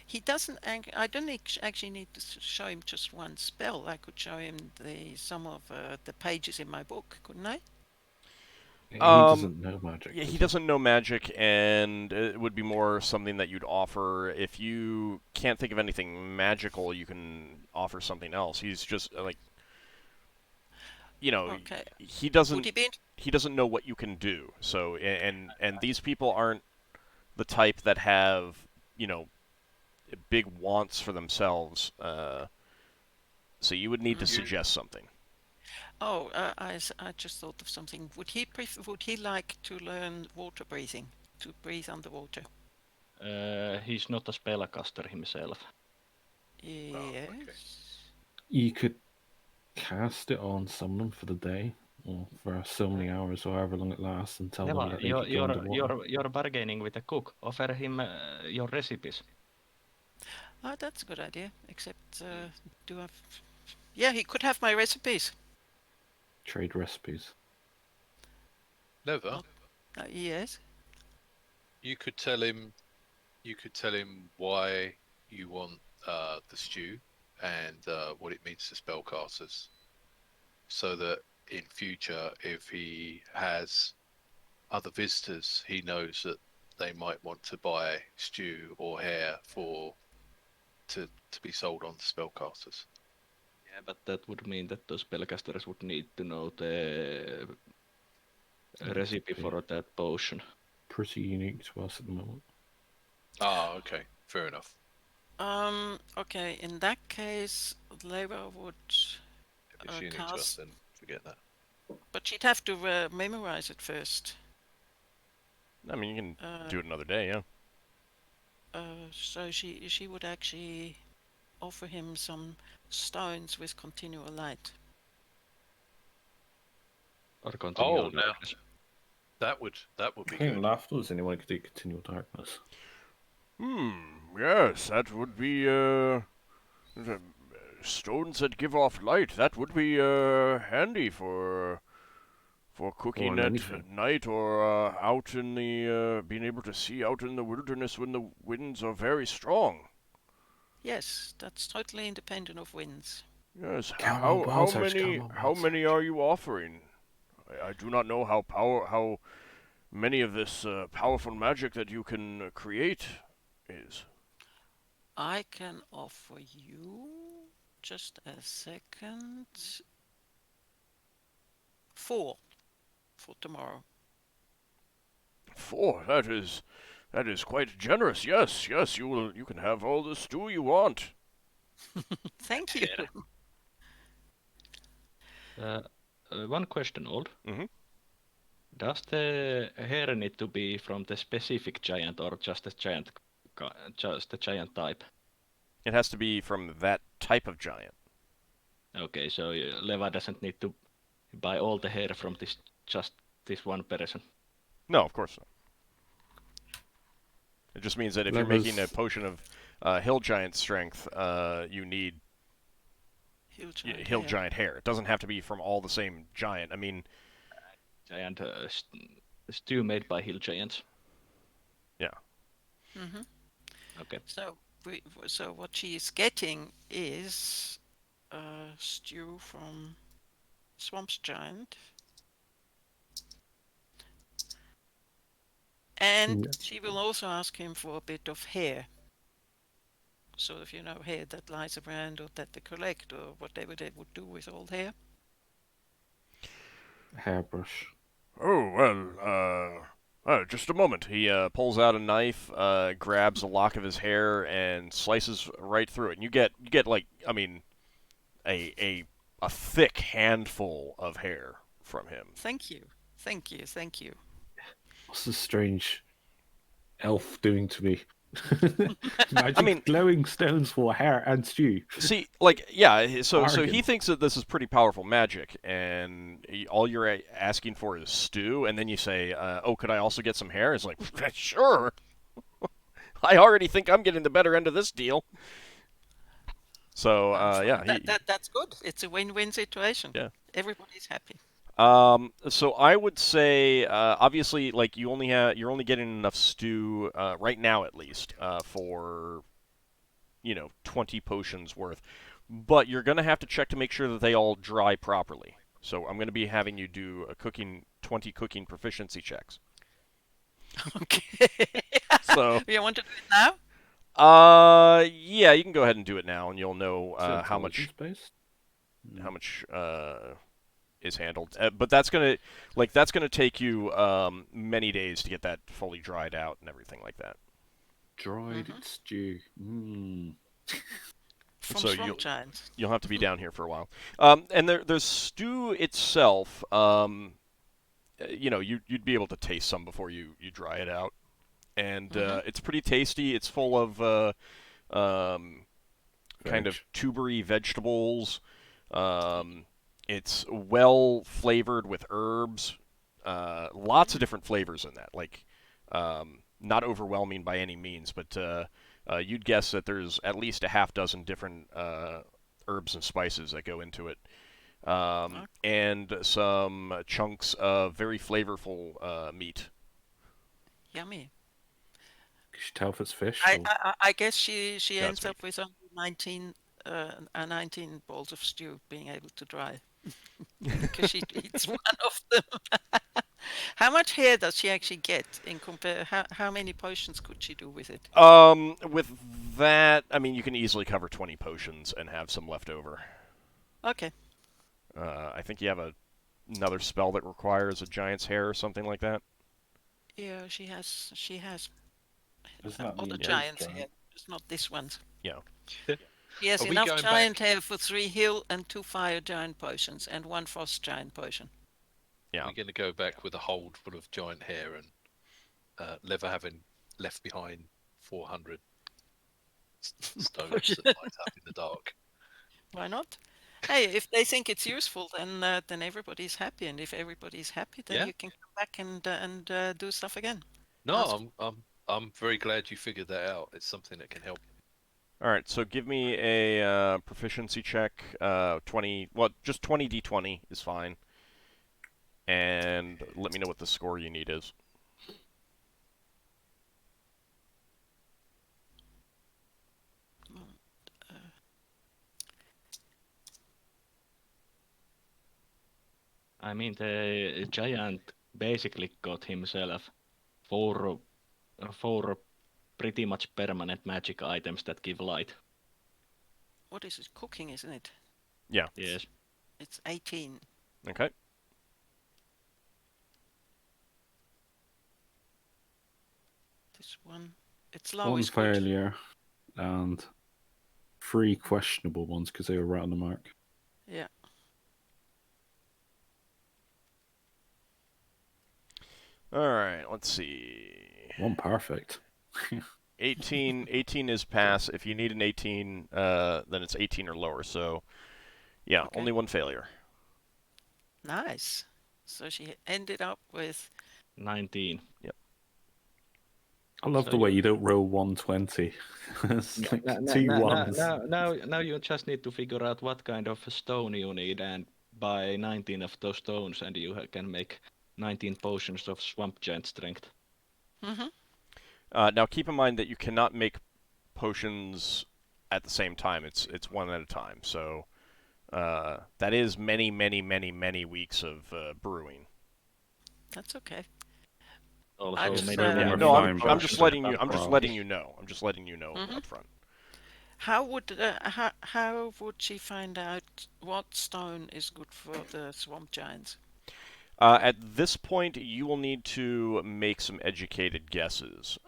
He doesn't. I don't actually need to show him just one spell. I could show him some of the pages in my book, couldn't I? He doesn't know magic. Yeah, does he doesn't know magic, and it would be more something that you'd offer. If you can't think of anything magical, you can offer something else. He's just like, Okay. he Would doesn't he be? he doesn't know what you can do. So, and these people aren't the type that have, big wants for themselves. So you would need to suggest something. Oh, I just thought of something. Would he like to learn water breathing, to breathe underwater? He's not a spellcaster himself. Yes. okay. You could cast it on someone for the day, Well, for so many hours or however long it lasts, and tell them Leva, that they could go underwater. you're bargaining with the cook. Offer him your recipes. Oh, that's a good idea. Except, do I? Yeah, he could have my recipes. Trade recipes. Never. Yes. You could tell him. You could tell him why you want the stew and what it means to spellcasters, so that in future, if he has other visitors, he knows that they might want to buy stew or hair to be sold on to spellcasters. Yeah, but that would mean that those spellcasters would need to know the recipe for that potion. Pretty unique to us at the moment. Ah, okay, fair enough. Okay, in that case, Leva would. If she needs us, then forget that. But she'd have to memorize it first. I mean, you can do it another day, yeah. So she would actually offer him some stones with continual light. Or continual Oh, now darkness. that would be I think good. Lafdul, anyone could do continual darkness. Yes, that would be, stones that give off light. That would be, handy for cooking on at anything. night or out in the, being able to see out in the wilderness when the winds are very strong. Yes, that's totally independent of winds. Yes, Come how on, Wild Search, many come on, how Wild many Search. are you offering? I do not know how many of this powerful magic that you can create is. I can offer you just a second. 4 for tomorrow. 4. That is quite generous. Yes, you can have all the stew you want. Thank you. One question, Old. Mhm. Does the hair need to be from the specific giant or just the giant type? It has to be from that type of giant. Okay, so Leva doesn't need to buy all the hair from just this one person. No, of course not. It just means that if you're making a potion of hill giant strength, you need hill giant hair. It doesn't have to be from all the same giant. I mean, Giant stew made by hill giants. yeah. Mm-hmm. Okay. So what she is getting is stew from Swamp's Giant. And she will also ask him for a bit of hair. Sort of, hair that lies around or that they collect or whatever they would do with old hair. Hairbrush. Oh, well, just a moment. He pulls out a knife, grabs a lock of his hair, and slices right through it. And you get like, I mean, a thick handful of hair from him. Thank you. What's this strange elf doing to me? Magic glowing stones for hair and stew. See, like, yeah, so he thinks that this is pretty powerful magic, and all you're asking for is stew, and then you say, oh, could I also get some hair? It's like, sure. I already think I'm getting the better end of this deal. So, yeah. That's good. It's a win-win situation. Yeah. Everybody's happy. So I would say, obviously, like you're only getting enough stew right now, at least, for 20 potions worth. But you're gonna have to check to make sure that they all dry properly. So I'm gonna be having you do 20 cooking proficiency checks. Okay. So you want to do it now? Yeah, you can go ahead and do it now, and you'll know how much is handled. But that's gonna take you many days to get that fully dried out and everything like that. Dried stew. From Swamp Giant. You'll have to be down here for a while. And there's stew itself. You'd be able to taste some before you dry it out, and it's pretty tasty. It's full of kind of tubery vegetables. It's well flavored with herbs. Lots of different flavors in that. Like, not overwhelming by any means, but you'd guess that there's at least a half dozen different herbs and spices that go into it. And some chunks of very flavorful meat. Yummy. You should tell if it's fish. I guess she That's ends me. up with only 19 balls of stew being able to dry. Because she eats one of them. How much hair does she actually get in compare? How many potions could she do with it? With that, I mean, you can easily cover 20 potions and have some left over. Okay. I think you have another spell that requires a giant's hair or something like that. Yeah, she has Doesn't that other mean giants giant? hair, just not this one's. Yeah. She has Are we enough going giant back? hair for 3 hill and 2 fire giant potions and 1 frost giant potion. Yeah. We're going to go back with a hold full of giant hair and Lever having left behind 400 stones that light up in the dark. Why not? Hey, if they think it's useful, then everybody's happy, and if everybody's happy, then Yeah. you can come back and do stuff again. No, I'm very glad you figured that out. It's something that can help. All right, so give me a proficiency check. 20. Well, just 20d20 is fine. And let me know what the score you need is. I mean, the giant basically got himself four pretty much permanent magic items that give light. What is it? Cooking, isn't it? Yeah. Yes. It's 18. Okay. This one. It's low One is good. failure and 3 questionable ones because they were right on the mark. Yeah. All right, let's see. 1 perfect. 18 is pass. If you need an 18, then it's 18 or lower. So, yeah, Okay. only 1 failure. Nice. So she ended up with 19. Yep. I love So the way you don't roll 120. It's like 2 ones. Now you just need to figure out what kind of stone you need and buy 19 of those stones, and you can make 19 potions of swamp giant strength. Now, keep in mind that you cannot make potions at the same time. It's one at a time. So that is many weeks of brewing. That's okay. Also, just, maybe Yeah, one No, or I'm two just potions letting of you. I'm just alcohol. letting you know. I'm just letting you know up front. How would she find out what stone is good for the swamp giants? At this point, you will need to make some educated guesses.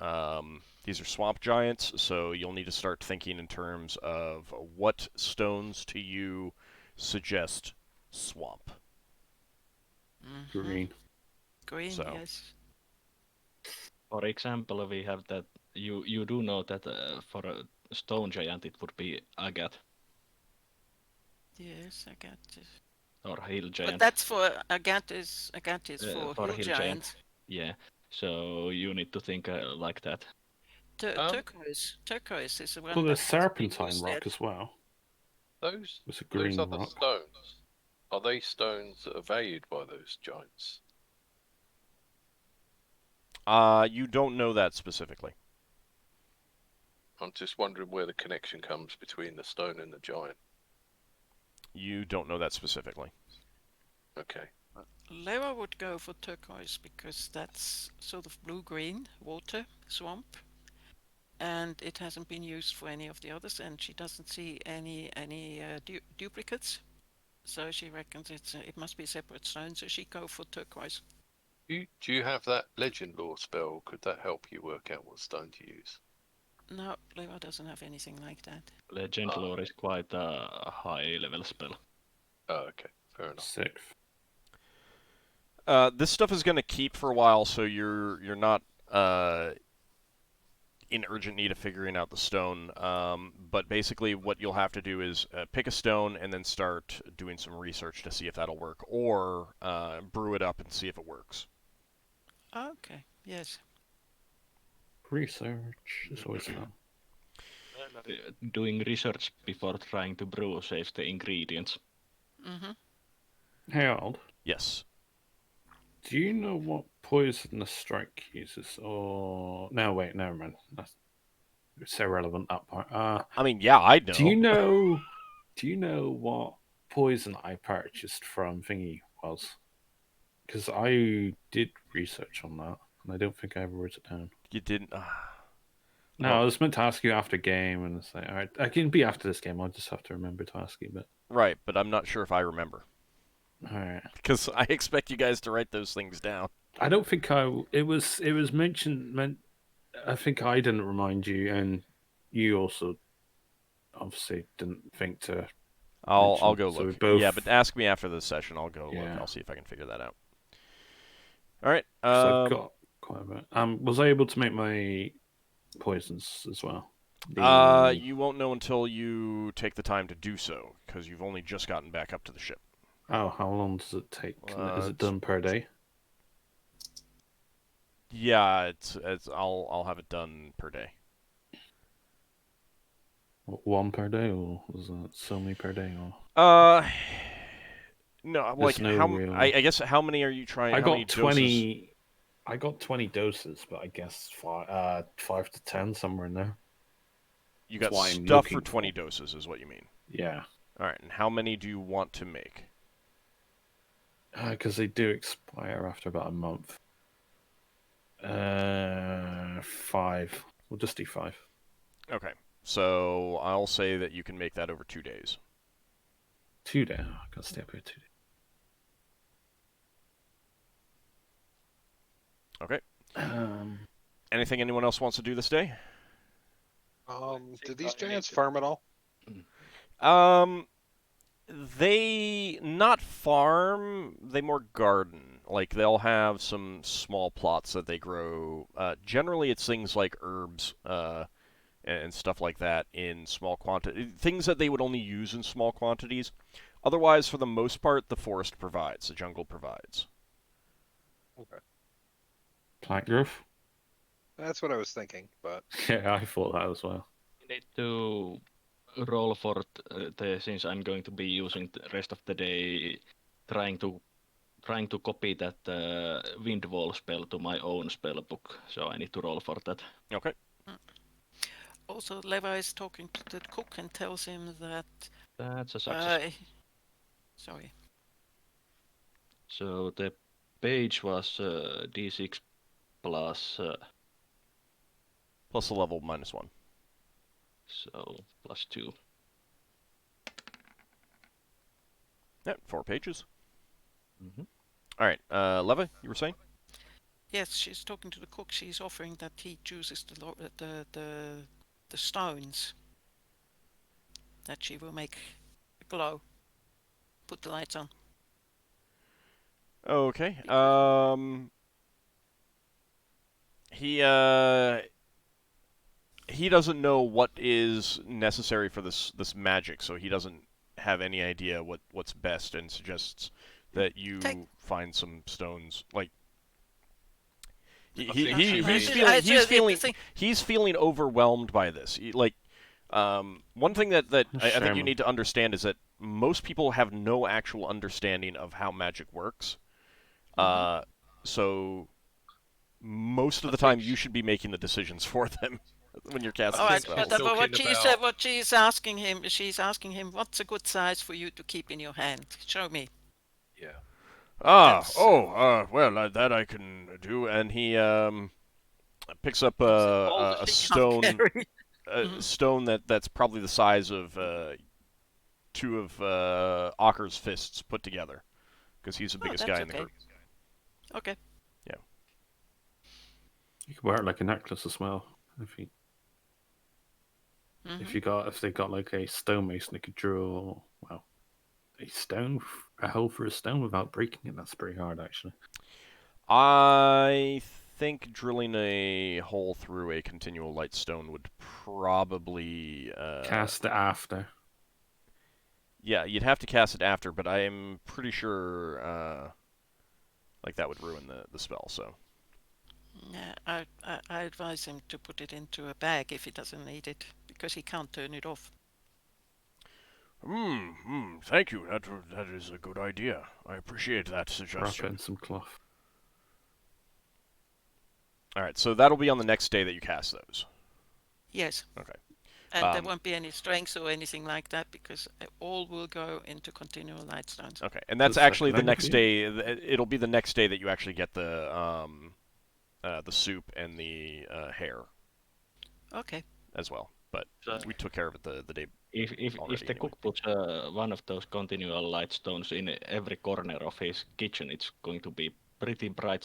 These are swamp giants, so you'll need to start thinking in terms of what stones to you suggest swamp. Green. Green, So. yes. For example, we have that you do know that for a stone giant it would be agate Yes, I got it. or hill But giant. that's for agate is for hill hill giants. Yeah, so you need to think like that. Turquoise is the one. Well, that there's hasn't been serpentine used rock yet. as well. Those It's a green other rock. stones, are they stones that are valued by those giants? You don't know that specifically. I'm just wondering where the connection comes between the stone and the giant. You don't know that specifically. Okay. Lewa would go for turquoise because that's sort of blue-green water swamp, and it hasn't been used for any of the others, and she doesn't see any duplicates. So she reckons it must be a separate stone. So she go for turquoise. Do you have that legend lore spell? Could that help you work out what stone to use? No, Lewa doesn't have anything like that. Legend lore is quite a high level spell. Oh, okay. Fair enough. 6th. This stuff is going to keep for a while, so you're not in urgent need of figuring out the stone. But basically, what you'll have to do is pick a stone and then start doing some research to see if that'll work, or brew it up and see if it works. Okay. Yes. Research is always fun. Doing research before trying to brew saves the ingredients. Mm-hmm. Harold, Yes. do you know what poison the strike uses? Or no, wait, never mind. It's irrelevant, that part. I mean, yeah, I know. Do you know? Do you know what poison I purchased from Thingy was? Because I did research on that, and I don't think I ever wrote it down. You didn't. No, Oh. I was meant to ask you after game, and it's like, all right, I can be after this game. I'll just have to remember to ask you. But Right, but I'm not sure if I remember. all right, Because I expect you guys to write those things down. I don't think I. It was mentioned. I think I didn't remind you, and you also obviously didn't think to. I'll mention go it, so look. we both- Yeah, but ask me after this session. I'll go look. Yeah. I'll see if I can figure that out. All right. So I've got quite a bit. Was I able to make my poisons as well? You won't know until you take the time to do so, because you've only just gotten back up to the ship. Oh, how long does it take? Is it's- it done per day? Yeah, it's I'll have it done per day. One per day, or was it so many per day? Or No, There's like no how real- I guess how many are you trying? I how many got 20. doses? I got 20 doses, but I guess 5 to 10 somewhere in there. You That's got why I'm stuff for looking 20 for. doses, is what you mean. Yeah, All right, and how many do you want to make? because they do expire after about a month. 5. We'll just do 5. Okay, so I'll say that you can make that over 2 days. 2 days. I gotta stay up here 2 days. Okay. Um, Anything anyone else wants to do this day? Do these giants farm at all? They not farm, they more garden. Like, they'll have some small plots that they grow. Generally, it's things like herbs and stuff like that in small quantity. Things that they would only use in small quantities. Otherwise, for the most part, the forest provides, the jungle provides. Okay. plant growth. That's what I was thinking, but Yeah, I thought that as well. I need to roll for since I'm going to be using the rest of the day trying to copy that wind wall spell to my own spell book. So I need to roll for that. Okay. Also, Levi is talking to the cook and tells him that. That's a success. Sorry. So the page was d6 plus Plus the level -1. so plus 2. Yeah, 4 pages. Mm-hmm. All right, Leva, you were saying? Yes, she's talking to the cook. She's offering that he chooses the stones that she will make glow. Put the lights on. Okay. He doesn't know what is necessary for this magic, so he doesn't have any idea what's best, and suggests that you find some stones. Like he's feeling overwhelmed by this. One thing that I think you need to understand is that most people have no actual understanding of how magic works. So most of the time, you should be making the decisions for them when you're casting spells. But what she's asking him, what's a good size for you to keep in your hand? Show me. Yeah. Well, that I can do. And he picks up a stone, stone that's probably the size of 2 of Ockar's fists put together, because he's the biggest guy in the group. Okay. Yeah. You could wear it like a necklace as well. If they got like a stonemason, they could draw a hole for a stone without breaking it. That's pretty hard, actually. I think drilling a hole through a continual light stone would probably Cast it after. Yeah, you'd have to cast it after, but I'm pretty sure like that would ruin the spell. So Yeah, I advise him to put it into a bag if he doesn't need it, because he can't turn it off. Thank you. That is a good idea. I appreciate that Wrap it suggestion. in some cloth. All right, so that'll be on the next day that you cast those. Yes. Okay. And there won't be any strengths or anything like that, because all will go into continual light stones. Okay, and that's Does that actually the connect next with day. It'll be the next day that you actually get the soup and the hair Okay. as well. But So we took care of it the day. if already the anyway. cook puts one of those continual light stones in every corner of his kitchen, it's going to be pretty bright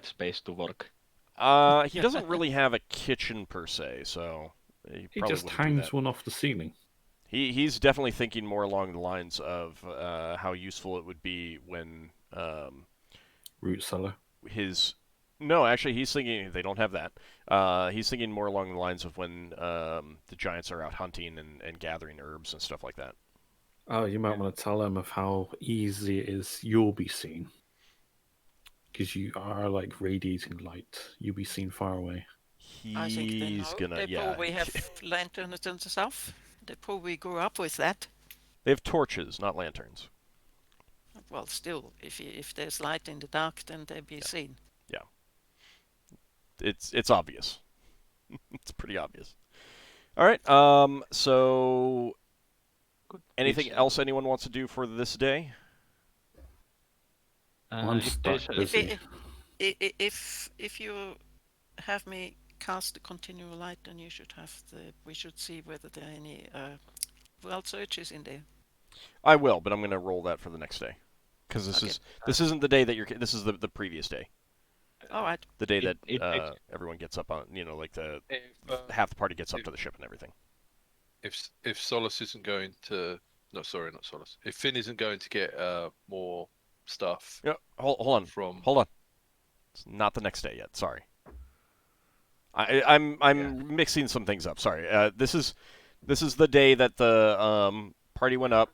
space to work. He doesn't really have a kitchen per se, so he He probably just wouldn't do hangs that. one off the ceiling. He's definitely thinking more along the lines of how useful it would be when Root cellar. his. No, actually, he's thinking they don't have that. He's thinking more along the lines of when the giants are out hunting and gathering herbs and stuff like that. Oh, you might want to tell him of how easy it is you'll be seen. Because you are like radiating light. You'll be seen far away. I think they He's know. gonna, They yeah. probably have lanterns and stuff. They probably grew up with that. They have torches, not lanterns. Well, still, if there's light in the dark, then they'll be seen. It's obvious. It's pretty obvious. All right. So anything else anyone wants to do for this day? I'm If stuck there's busy. If you have me cast the continual light, then you should have we should see whether there are any world searches in there. I will, but I'm going to roll that for the next day, because Okay. this isn't the day that you're. This is the previous day, All right. the day It- that everyone gets up on. Like half the party gets up to the ship and everything. If Solas isn't going to, no, sorry, not Solas. If Finn isn't going to get more stuff Yeah. Hold from, on. It's not the next day yet. Sorry. I'm mixing some things up. Sorry. This is the day that the party went up.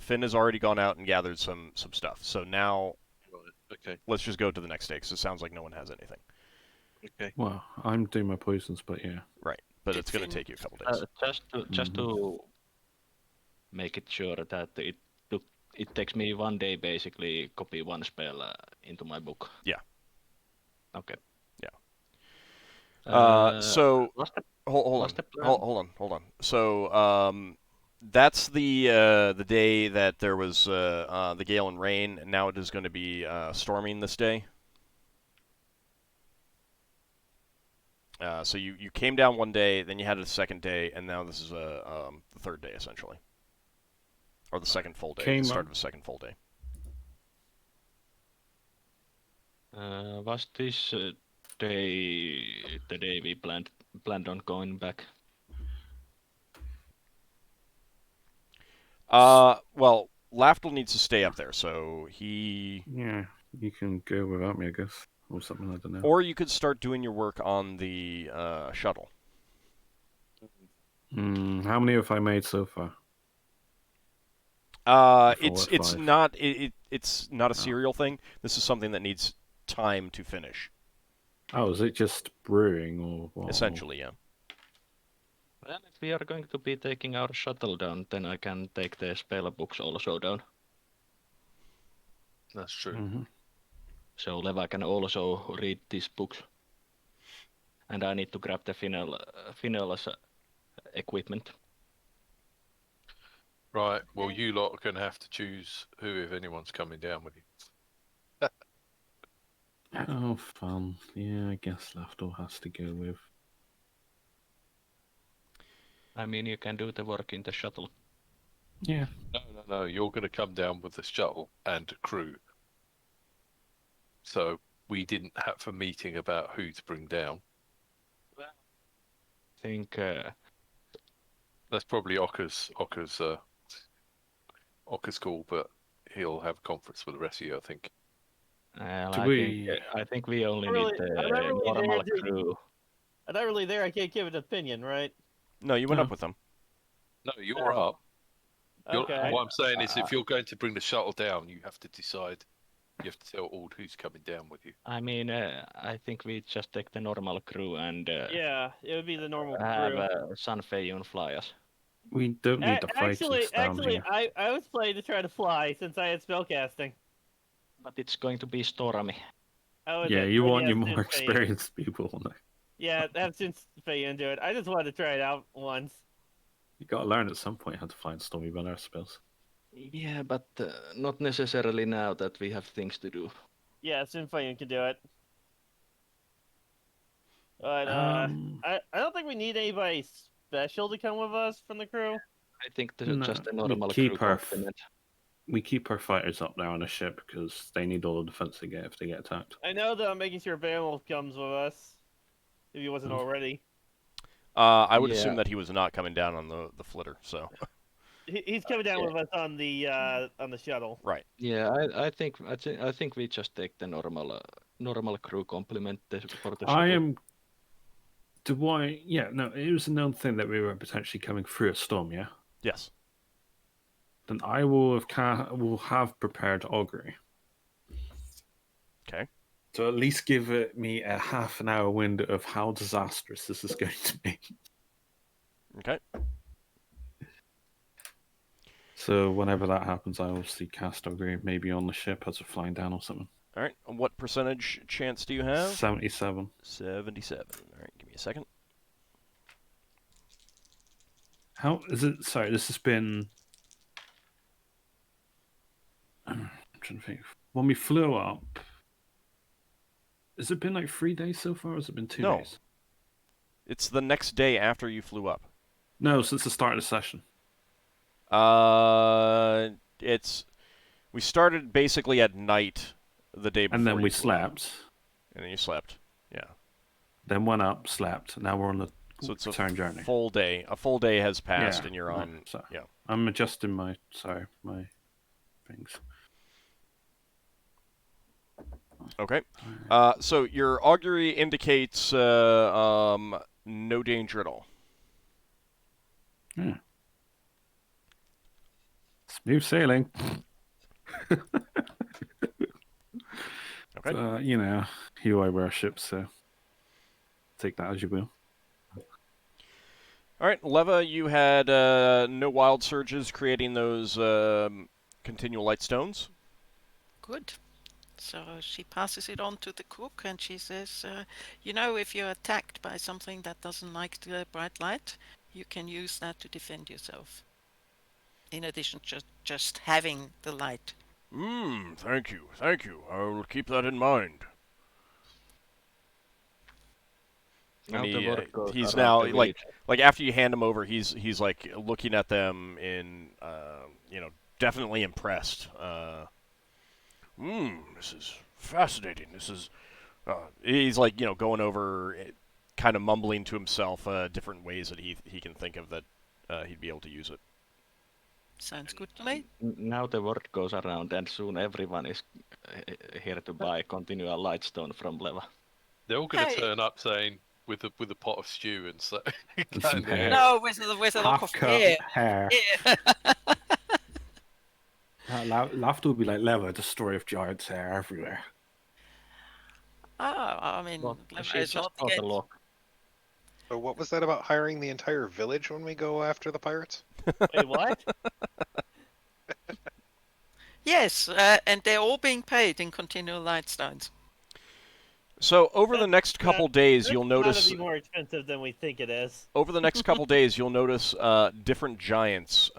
Finn has already gone out and gathered some stuff. So now okay, let's just go to the next day, because it sounds like no one has anything. okay, Well, I'm doing my poisons, but yeah. Right. But Did it's going to Finn- take you a couple days. just to make it sure that it takes me 1 day basically copy one spell into my book. Yeah. Okay. Yeah. So what's the hold plan? on. So that's the day that there was the gale and rain, and now it is going to be storming this day. So you came down 1 day, then you had it a second day, and now this is the third day essentially, or the second full day, the start of a second full day. Was this day the day we planned on going back? Well, Lafdul needs to stay up there, so he. Yeah, you can go without me, I guess. Or something, I don't know. Or you could start doing your work on the shuttle. How many have I made so far? It's not it's not a serial thing. This is something that needs time to finish. Oh, is it just brewing or what? Essentially, yeah. Well, if we are going to be taking our shuttle down, then I can take the spell books also down. that's true. Mm-hmm. So Leva can also read these books. And I need to grab the Finnel'ar's equipment. Right. Well, you lot are going to have to choose who, if anyone's coming down with you. Oh, fun. Yeah, I guess Lafdul has to go with. I mean, you can do the work in the shuttle. Yeah. No. You're going to come down with the shuttle and crew. So we didn't have a meeting about who to bring down. I think That's probably Ockar's call, but he'll have a conference with the rest of you, I think. I think we only I'm need not really the normal there, crew. I'm not really there. I can't give an opinion, right? No, you went No. up with them. No, you're up. Okay. What I'm saying is, if you're going to bring the shuttle down, you have to decide. You have to tell Ald who's coming down with you. I mean, I think we just take the normal crew and Yeah, it would be the normal have crew. San Feiyun fly us. We don't need the Vikings down here. I was planning to try to fly since I had spellcasting. But it's going to be stormy. Oh, is Yeah, it? you Oh, want yeah, your it's more Fey. experienced people on there. Yeah, have since Fey do it. I just wanted to try it out once. You got to learn at some point how to fly in stormy weather spells. Yeah, but not necessarily now that we have things to do. Yeah, Sinfayan can do it. But I don't think we need anybody special to come with us from the crew. I think this No, is just a we normal keep crew our complement. We keep our fighters up there on the ship because they need all the defense they get if they get attacked. I know that I'm making sure Vanwolf comes with us. If he wasn't already. I would Yeah. assume that he was not coming down on the flitter, so. He's coming down with us on the shuttle. Right. Yeah, I think we just take the normal crew complement for the I shuttle. am. Do I? Yeah, no. It was a known thing that we were potentially coming through a storm. Yeah. Yes. Then I will have prepared augury. Okay. So at least give me a half an hour window of how disastrous this is going to be. Okay. So whenever that happens, I will see cast augury maybe on the ship as we're flying down or something. All right. What percentage chance do you have? 77. 77. All right. Give me a second. How is it? Sorry, this has been. I'm trying to think. When we flew up, has it been like 3 days so far, or has it been 2 No. days? It's the next day after you flew up. No, since the start of the session. We started basically at night the day before. And then you we flew up. slept. And then you slept. Yeah. Then went up, slept. Now we're on the So it's return journey. full day. A full day has passed, Yeah, and you're right, on. so- Yeah. I'm adjusting my things. Okay. So your augury indicates no danger at all. Yeah. Smooth sailing. Okay. You know, you I worship, so take that as you will. All right, Leva, you had no wild surges creating those continual light stones. Good. So she passes it on to the cook and she says, if you're attacked by something that doesn't like the bright light, you can use that to defend yourself. In addition to just having the light. Thank you. I'll keep that in mind. Now And the word goes he's around now the village. like after you hand him over, he's like looking at them in definitely impressed. This is fascinating. This is he's like going over kind of mumbling to himself different ways that he can think of that he'd be able to use it. Sounds good to me. Now the word goes around, and soon everyone is here to buy continual lightstone from Leva. They're all going to Hey. turn up saying with a pot of stew and so. And some hair. No, with a lock of Half-cut hair. hair. Yeah. Lafdul will be like Leva, the story of giants' hair everywhere. I mean, Well, Leva she is just not bought the against- lock. So what was that about hiring the entire village when we go after the pirates? Wait, what? Yes, and they're all being paid in continual lightstones. So over the next couple days, you'll It's notice. gotta be more expensive than we think it is. Over the next couple days, you'll notice different giants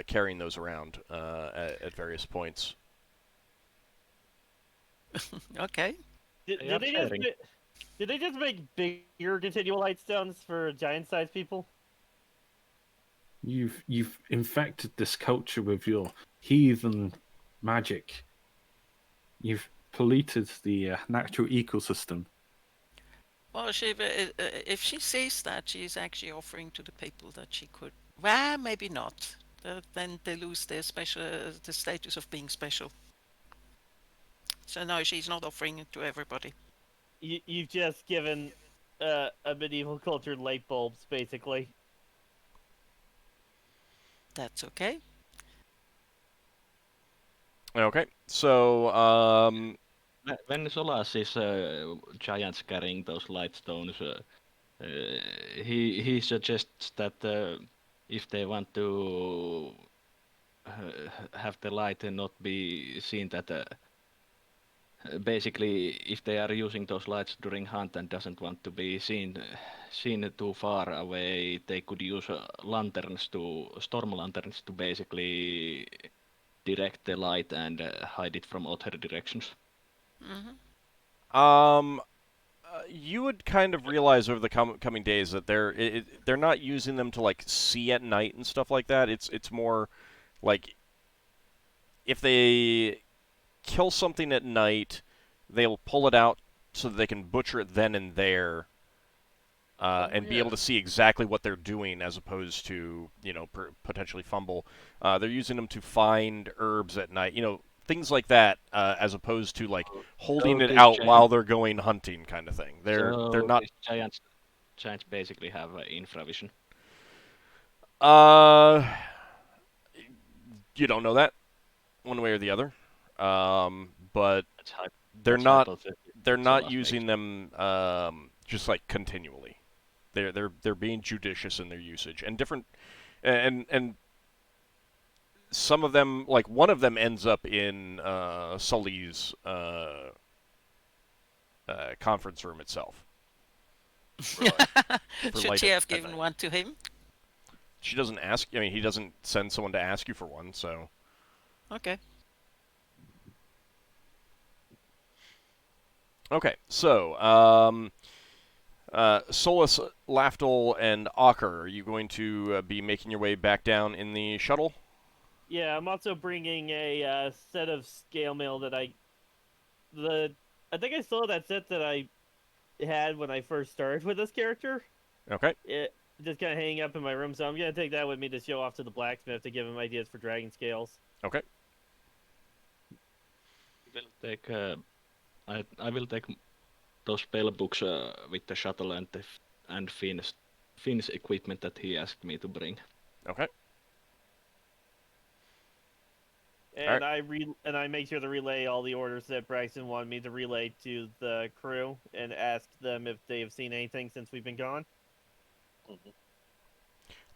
carrying those around at various points. Okay. Did They are they just sharing. did they just make bigger continual light stones for giant-sized people? You've infected this culture with your heathen magic. You've polluted the natural ecosystem. Well, if she sees that, she's actually offering to the people that she could. Well, maybe not. Then they lose their the status of being special. So no, she's not offering it to everybody. You've just given a medieval culture light bulbs, basically. That's okay. Okay, so When Solas sees giants carrying those light stones, he suggests that if they want to have the light and not be seen, that basically if they are using those lights during hunt and doesn't want to be seen too far away, they could use storm lanterns to basically direct the light and hide it from other directions. Mm-hmm. you would kind of realize over the coming days that they're not using them to like see at night and stuff like that. It's more like if they kill something at night, they'll pull it out so that they can butcher it then and there, and be able to see exactly what they're doing, as opposed to potentially fumble. They're using them to find herbs at night, things like that, as opposed to like holding So it these out giants, while they're going hunting, kind of thing. They're so not. these giants basically have infravision. Uh, you don't know that one way or the other, but That's hy- they're that's not. hypothetical. They're not Solas using makes. them just like continually. They're being judicious in their usage, and different, and some of them, like one of them, ends up in Sully's conference room itself. For Should light she have at given night. one to him? She doesn't ask. I mean, he doesn't send someone to ask you for one. So Okay. okay. So Solas, Lafdul, and Ockar, are you going to be making your way back down in the shuttle? Yeah, I'm also bringing a set of scale mail that I think I still have that set that I had when I first started with this character. Okay. It just kind of hanging up in my room, so I'm gonna take that with me to show off to the blacksmith to give him ideas for dragon scales. Okay. Will take. I will take those spell books with the shuttle and Finn's equipment that he asked me to bring. Okay. And I make sure to relay all the orders that Braxon wanted me to relay to the crew and ask them if they have seen anything since we've been gone.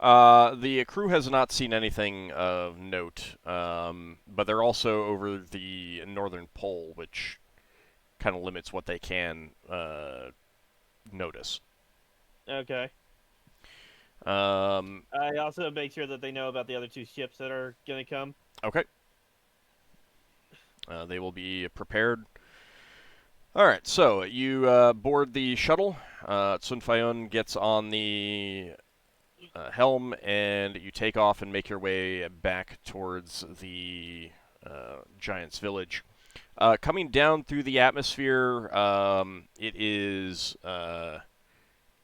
The crew has not seen anything of note, but they're also over the northern pole, which kind of limits what they can notice. Okay. Um, I also make sure that they know about the other two ships that are gonna come. okay. They will be prepared. All right, so you board the shuttle. Sun Fayun gets on the helm, and you take off and make your way back towards the Giant's Village. Coming down through the atmosphere, it is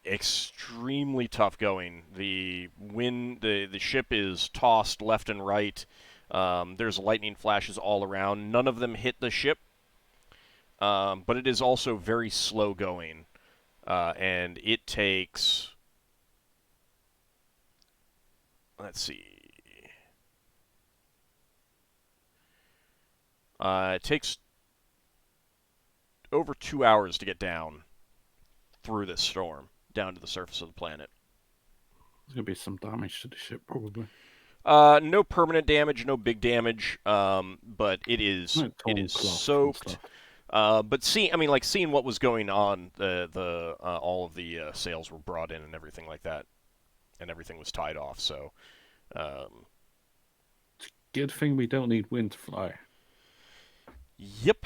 extremely tough going. The wind, the ship is tossed left and right. There's lightning flashes all around. None of them hit the ship, but it is also very slow going, and it takes. Let's see. It takes over 2 hours to get down through this storm, down to the surface of the planet. There's going to be some damage to the ship, probably. No permanent damage, no big damage, but it is soaked. But seeing what was going on, all of the sails were brought in and everything like that, and everything was tied off. So, good thing we don't need wind to fly. Yep.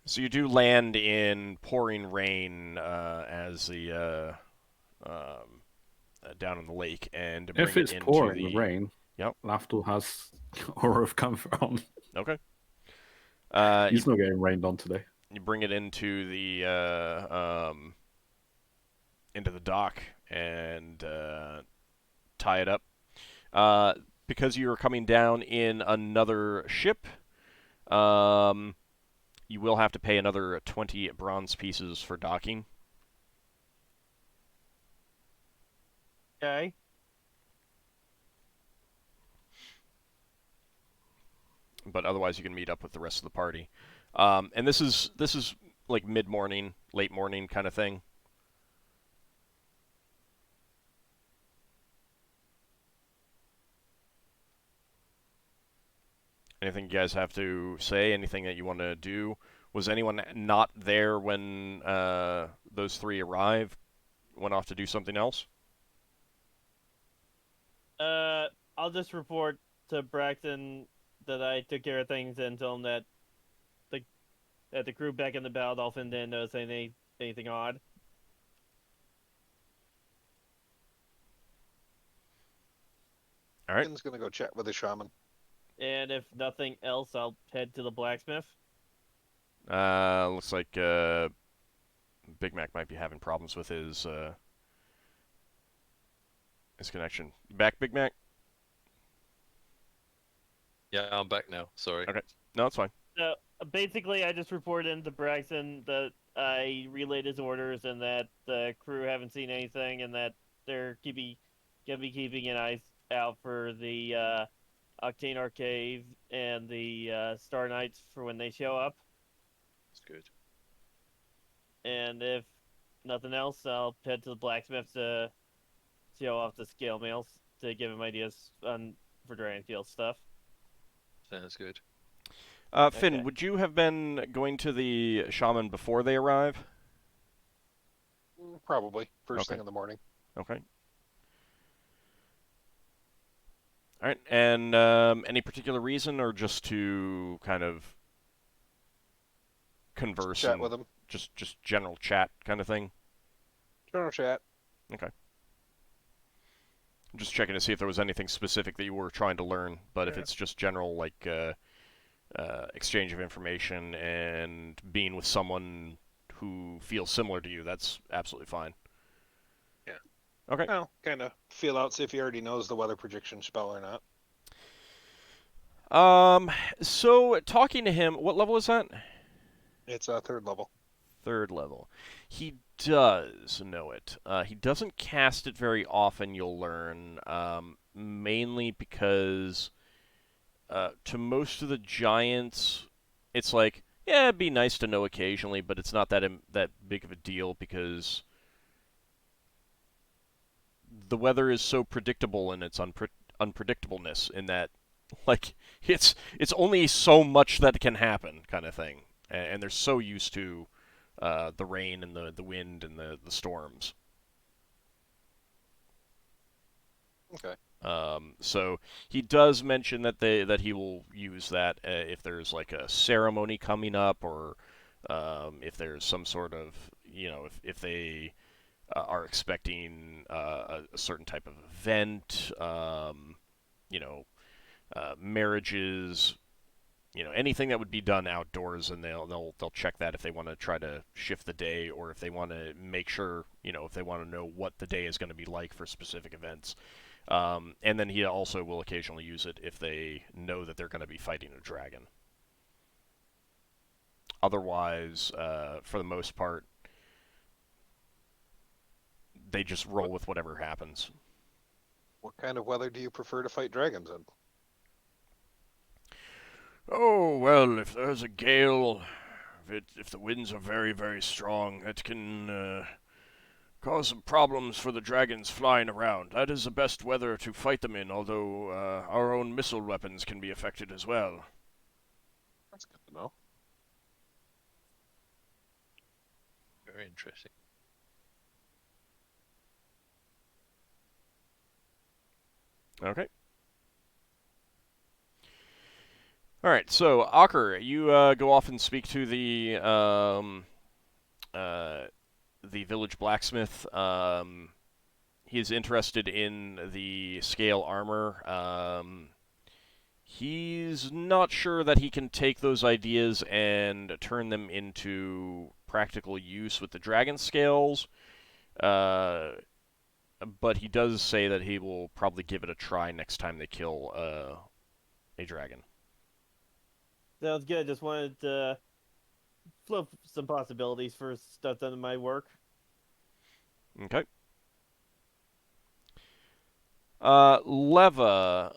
So you do land in pouring rain as the down in the lake, and bring If it's it into pouring rain, Yep. Lafdul has Aura of Comfort on. Okay. He's not getting rained on today. You bring it into the dock and tie it up. Because you are coming down in another ship, you will have to pay another 20 bronze pieces for docking. Okay. But otherwise, you can meet up with the rest of the party. And this is like mid-morning, late morning kind of thing. Anything you guys have to say? Anything that you want to do? Was anyone not there when those three arrived? Went off to do something else? I'll just report to Braxon that I took care of things and tell him that the crew back in the battle dolphin didn't notice anything odd. All right. Finn's gonna go chat with the shaman. And if nothing else, I'll head to the blacksmith. Looks like Big Mac might be having problems with his connection. You back, Big Mac? Yeah, I'm back now. Sorry. Okay. No, it's fine. So basically, I just reported into Braxon that I relayed his orders and that the crew haven't seen anything and that they're gonna be keeping an eye out for the Octane Arcade and the Star Knights for when they show up. That's good. And if nothing else, I'll head to the blacksmith to show off the scale mails to give him ideas for Dragonfield stuff. Sounds good. Finn, Okay. would you have been going to the shaman before they arrive? Probably first Okay. thing in the morning. Okay. All right. And any particular reason, or just to kind of converse Chat and with him. just general chat kind of thing? General chat. Okay. I'm just checking to see if there was anything specific that you were trying to learn. But if Yeah. it's just general, like exchange of information and being with someone who feels similar to you, that's absolutely fine. Yeah. Okay. Well, kind of feel out, see if he already knows the weather prediction spell or not. So talking to him, what level is that? It's a 3rd level. 3rd level. He does know it. He doesn't cast it very often, you'll learn, mainly because to most of the giants, it's like, yeah, it'd be nice to know occasionally, but it's not that big of a deal because the weather is so predictable in its unpredictableness in that, like, it's only so much that can happen, kind of thing, and they're so used to the rain and the wind and the storms. Okay. So he does mention that he will use that if there's like a ceremony coming up, or if there's some sort of, if they are expecting a certain type of event, marriages, anything that would be done outdoors, and they'll check that if they want to try to shift the day, or if they want to make sure, if they want to know what the day is going to be like for specific events. And then he also will occasionally use it if they know that they're going to be fighting a dragon. Otherwise, for the most part, they just roll with whatever happens. What kind of weather do you prefer to fight dragons in? Oh, well, if there's a gale, if the winds are very, very strong, it can cause some problems for the dragons flying around. That is the best weather to fight them in, although our own missile weapons can be affected as well. That's good to know. Very interesting. Okay. All right, so Ockar, you go off and speak to the village blacksmith. He is interested in the scale armor. He's not sure that he can take those ideas and turn them into practical use with the dragon scales. But he does say that he will probably give it a try next time they kill a dragon. Sounds good. Just wanted to float some possibilities for stuff that might work. Okay. Leva,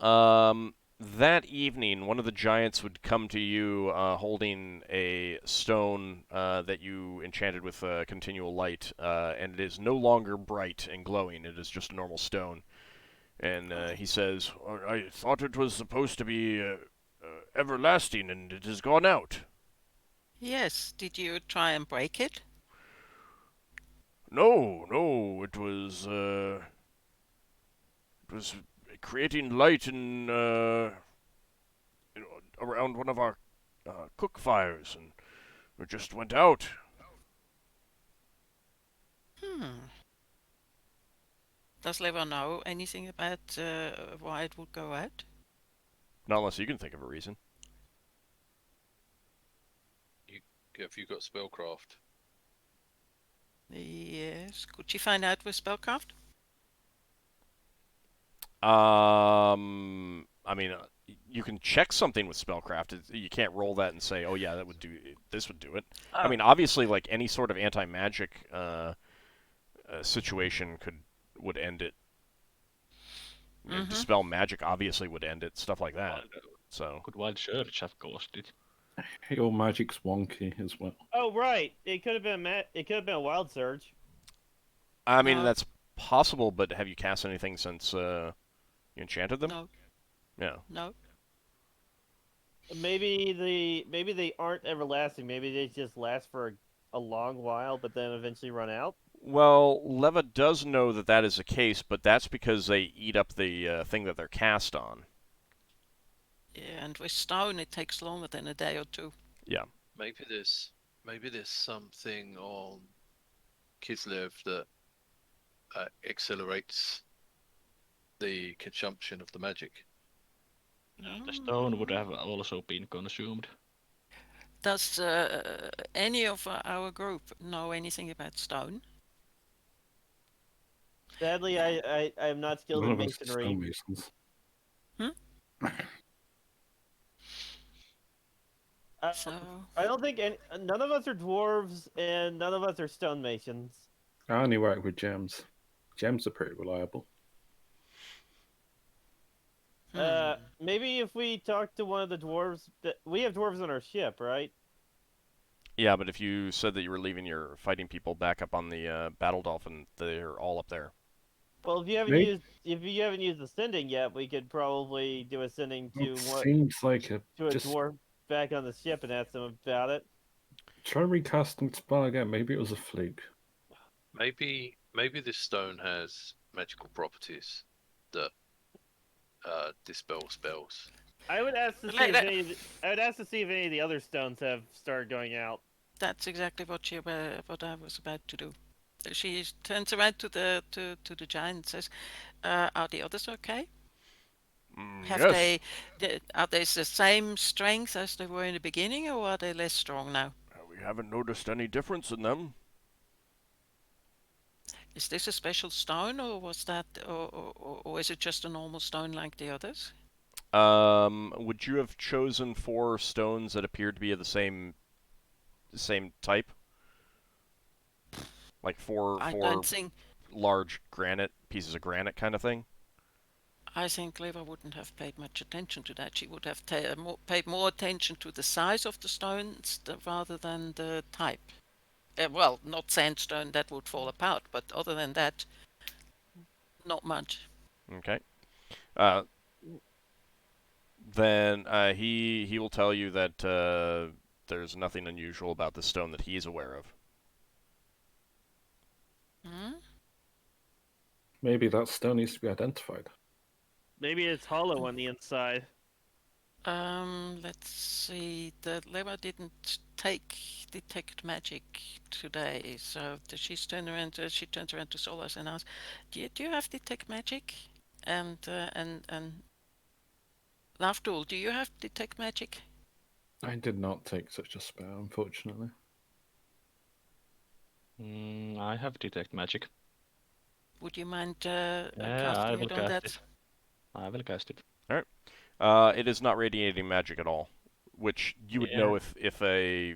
that evening, one of the giants would come to you holding a stone that you enchanted with continual light, and it is no longer bright and glowing. It is just a normal stone. And he says, I thought it was supposed to be everlasting, and it has gone out. Yes. Did you try and break it? No, it was creating light in around one of our cook fires, and it just went out. Hmm. Does Leva know anything about why it would go out? Not unless you can think of a reason. Have you got spellcraft? Yes. Could she find out with spellcraft? I mean, you can check something with spellcraft. You can't roll that and say, "Oh yeah, that would do. This would do it." I mean, obviously, like any sort of anti-magic situation would end it. You know, dispel magic obviously would end it. Stuff like that. So Could Wild Surge have caused it? Your magic's wonky as well. Oh right, it could have been it could have been a wild surge. I mean, No. that's possible. But have you cast anything since you enchanted them? No. Yeah. No. Maybe they aren't everlasting. Maybe they just last for a long while, but then eventually run out. Well, Leva does know that that is the case, but that's because they eat up the thing that they're cast on. Yeah, and with stone it takes longer than a day or two. Yeah. Maybe there's something on Kislev that accelerates the consumption of the magic. The stone would have also been consumed. Does any of our group know anything about stone? Sadly, I am not skilled None in of us are masonry. stonemasons. So I don't think none of us are dwarves, and none of us are stonemasons. I only work with gems. Gems are pretty reliable. Maybe if we talk to one of the dwarves, we have dwarves on our ship, right? Yeah, but if you said that you were leaving your fighting people back up on the battle dolphin, they're all up there. Well, if you haven't Me? used the sending yet, we could probably do a sending to It seems like a just dwarf back on the ship and ask them about it. try recasting the spell again. Maybe it was a fluke. Maybe this stone has magical properties that dispel spells. I would ask to see if any of the other stones have started going out. that's exactly what I was about to do. She turns around to the giant and says, "Are the others okay? Yes. Are they the same strength as they were in the beginning, or are they less strong now? We haven't noticed any difference in them. Is this a special stone, or was that, or is it just a normal stone like the others?" Would you have chosen 4 stones that appeared to be of the same type? Like four I don't think. large pieces of granite kind of thing? I think Leva wouldn't have paid much attention to that. She would have paid more attention to the size of the stones rather than the type. Well, not sandstone, that would fall apart, but other than that, not much. Okay. Then he will tell you that there's nothing unusual about the stone that he's aware of. Hmm? Maybe that stone needs to be identified. Maybe it's hollow on the inside. Let's see. The Leva didn't detect magic today, so she turns around to Solas and asks, "Do you have detect magic?" And Lafdul, do you have detect magic? I did not take such a spell, unfortunately. I have detect magic. Would you mind Yeah, I casting will it on cast that? it. I will cast it. It is not radiating magic at all, which you would know if a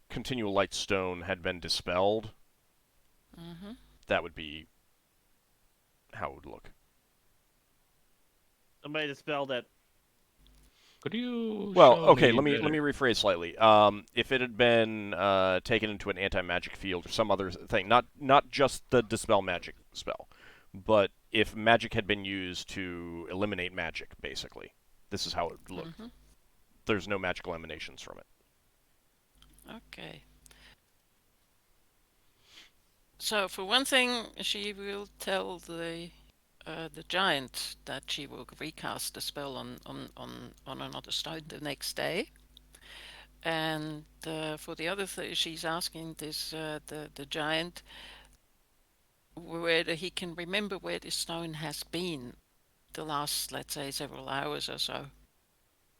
continual light stone had been dispelled, Mm-hmm. that would be how it would look. Somebody dispel that. Could you Well, show okay, me let me the- rephrase slightly. If it had been taken into an anti-magic field or some other thing, not just the dispel magic spell, but if magic had been used to eliminate magic, basically, this is how it would look. Mm-hmm. There's no magical emanations from it. Okay. So for one thing, she will tell the giant that she will recast the spell on another stone the next day. And for the other thing, she's asking this the giant whether he can remember where this stone has been the last, let's say, several hours or so.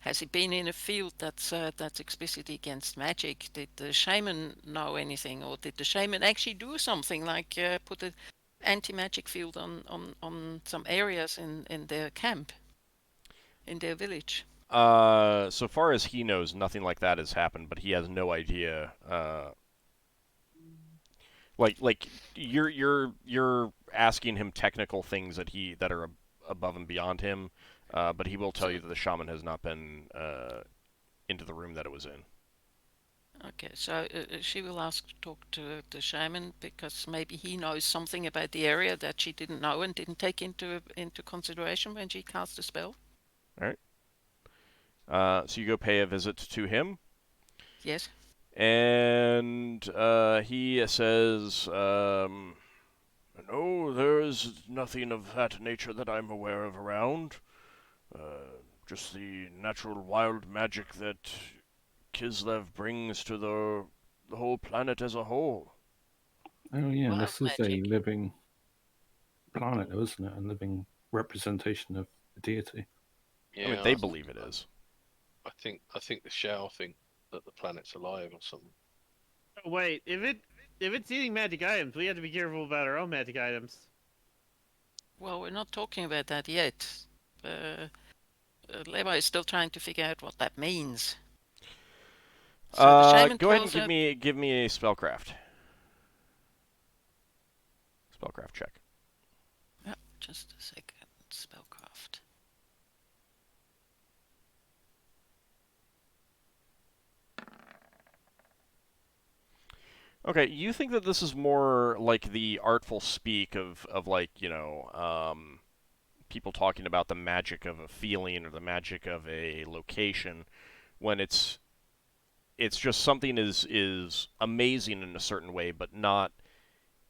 Has he been in a field that's explicitly against magic? Did the shaman know anything, or did the shaman actually do something like put an anti-magic field on some areas in their camp, in their village? So far as he knows, nothing like that has happened, but he has no idea. Like you're asking him technical things that are above and beyond him, but he will tell So- you that the shaman has not been into the room that it was in. Okay, so she will ask to talk to the shaman because maybe he knows something about the area that she didn't know and didn't take into consideration when she cast the spell. All right. So you go pay a visit to him, Yes. and he says, "No, there is nothing of that nature that I'm aware of around. Just the natural wild magic that Kislev brings to the whole planet as a whole." Oh yeah, Wild this is a magic. living planet, though, isn't it? A living representation of the deity. Yeah, I mean, they believe it is. I think the Shao think that the planet's alive or something. Oh, wait, if it's eating magic items, we have to be careful about our own magic items. Well, we're not talking about that yet. Leva is still trying to figure out what that means. So the shaman Go ahead and tells her. give me a spellcraft check. Yeah, just a second. Spellcraft. Okay, you think that this is more like the artful speak of like, people talking about the magic of a feeling or the magic of a location, when it's just something is amazing in a certain way, but not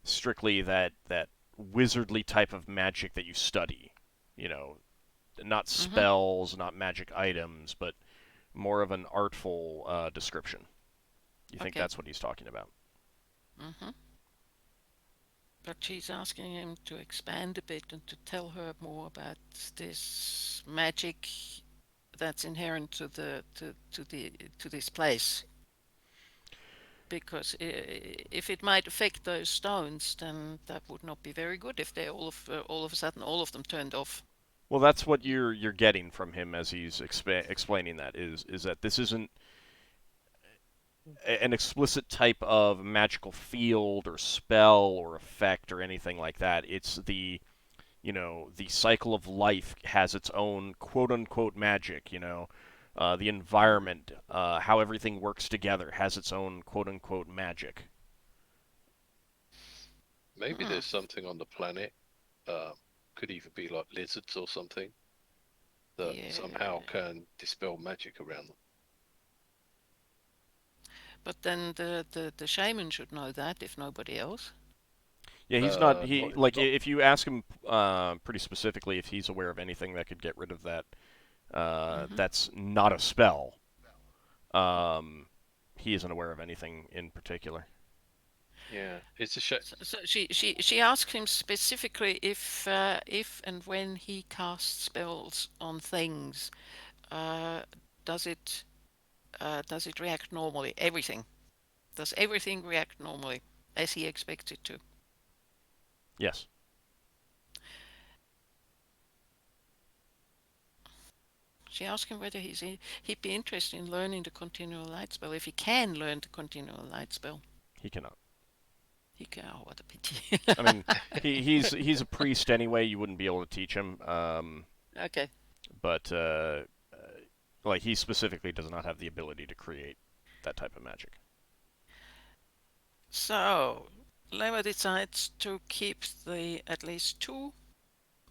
strictly that wizardly type of magic that you study. You know, not spells, not magic items, but more of an artful description. You think Okay. that's what he's talking about? Mm-hmm. But she's asking him to expand a bit and to tell her more about this magic that's inherent to this place. Because if it might affect those stones, then that would not be very good if they all of a sudden all of them turned off. Well, that's what you're getting from him as he's explaining that is that this isn't an explicit type of magical field or spell or effect or anything like that. It's the cycle of life has its own quote unquote magic. The environment, how everything works together, has its own quote unquote magic. Maybe there's something on the planet. Could even be like lizards or something that somehow can dispel magic around them. But then the shaman should know that, if nobody else. Yeah, he's not. He not- if you ask him pretty specifically if he's aware of anything that could get rid of that, that's not a spell. He isn't aware of anything in particular. Yeah, it's a shame. So she asks him specifically if and when he casts spells on things, does it react normally? Everything. Does everything react normally as he expects it to? Yes. She asked him whether he'd be interested in learning the continual light spell, if he can learn the continual light spell. He cannot. He can. Oh, what a pity. I mean, he's a priest anyway. You wouldn't be able to teach him. Okay. But like he specifically does not have the ability to create that type of magic. So, Leva decides to keep at least 2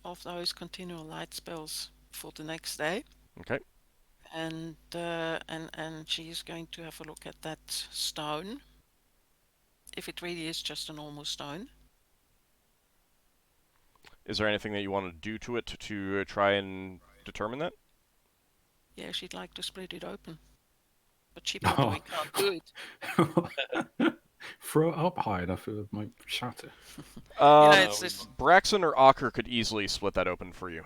of those continual light spells for the next day. Okay. And she's going to have a look at that stone, if it really is just a normal stone. Is there anything that you want to do to it to try and determine that? Yeah, she'd like to split it open, but she probably can't do it. Throw it up high enough it might shatter. It's this. Braxon or Ockar could easily split that open for you.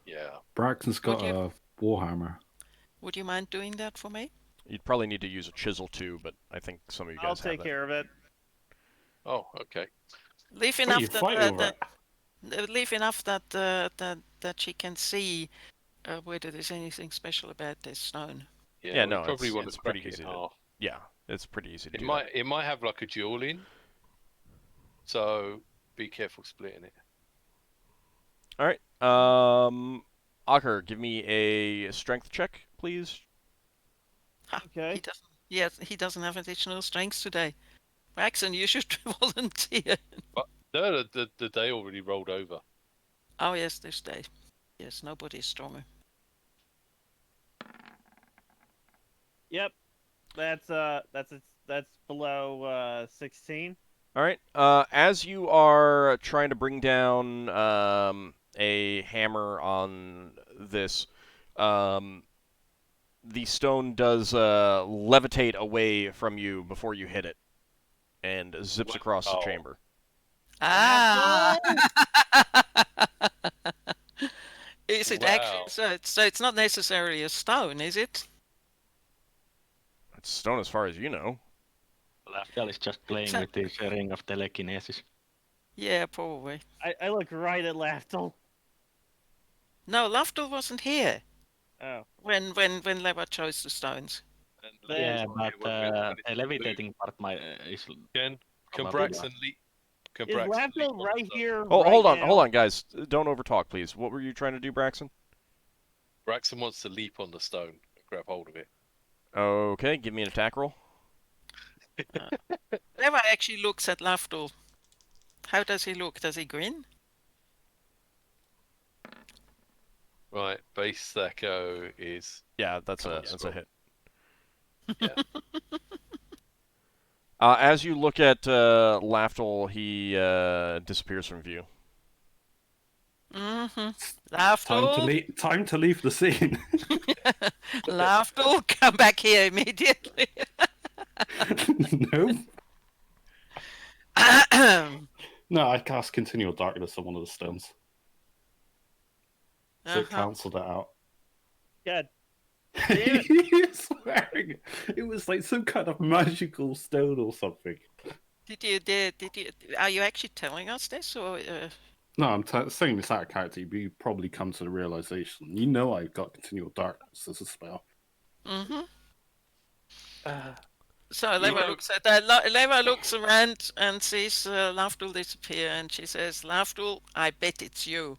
Yeah. Braxton's got a warhammer. Would you mind doing that for me? You'd probably need to use a chisel too, but I think some of you guys I'll have take that. care of it. Oh, okay. Leave What, enough you fight over it? leave enough that she can see whether there's anything special about this stone. Yeah, we no, probably it's- want it's to pretty break it easy in to- half. Yeah, it's pretty easy to It do. might have like a jewel in, so be careful splitting it. All right. Ockar, give me a strength check, please. Okay. He doesn't have additional strengths today. Braxon, you should volunteer. No, the day already rolled over. Oh yes, this day. Yes, nobody's stronger. Yep. That's below 16. All right. As you are trying to bring down a hammer on this, the stone does levitate away from you before you hit it, and zips across the Wow. chamber. Ah! Is it Wow. actually so? It's not necessarily a stone, is it? It's stone as far as you know. Lafdul is just playing with this ring of telekinesis. Yeah, probably. I look right at Lafdul. No, Lafdul wasn't here Oh. when Leva chose the stones. Yeah, but the levitating part is. Can Probably Braxton leap? Can Is Braxton leap Lafdul on the right stone? here? Oh, right hold on, now? guys. Don't overtalk, please. What were you trying to do, Braxon? Braxton wants to leap on the stone and grab hold of it. Okay, give me an attack roll. Leva actually looks at Lafdul. How does he look? Does he grin? Right, base Thaco is Yeah, that's Come a on, that's a scroll. hit. Yeah. As you look at Lafdul, he disappears from view. Mm-hmm. Time to leave the scene. Lafdul, come back here immediately. No. No, I cast Continual Darkness on one of the stones. So it cancelled it out. God. You're swearing. It was like some kind of magical stone or something. Did you? Are you actually telling us this, or? No, I'm saying this out of character. You probably come to the realization. You know I've got Continual Darkness as a spell. Mm-hmm. So Leva looks at that. Leva looks around and sees Lafdul disappear, and she says, "Lafdul, I bet it's you."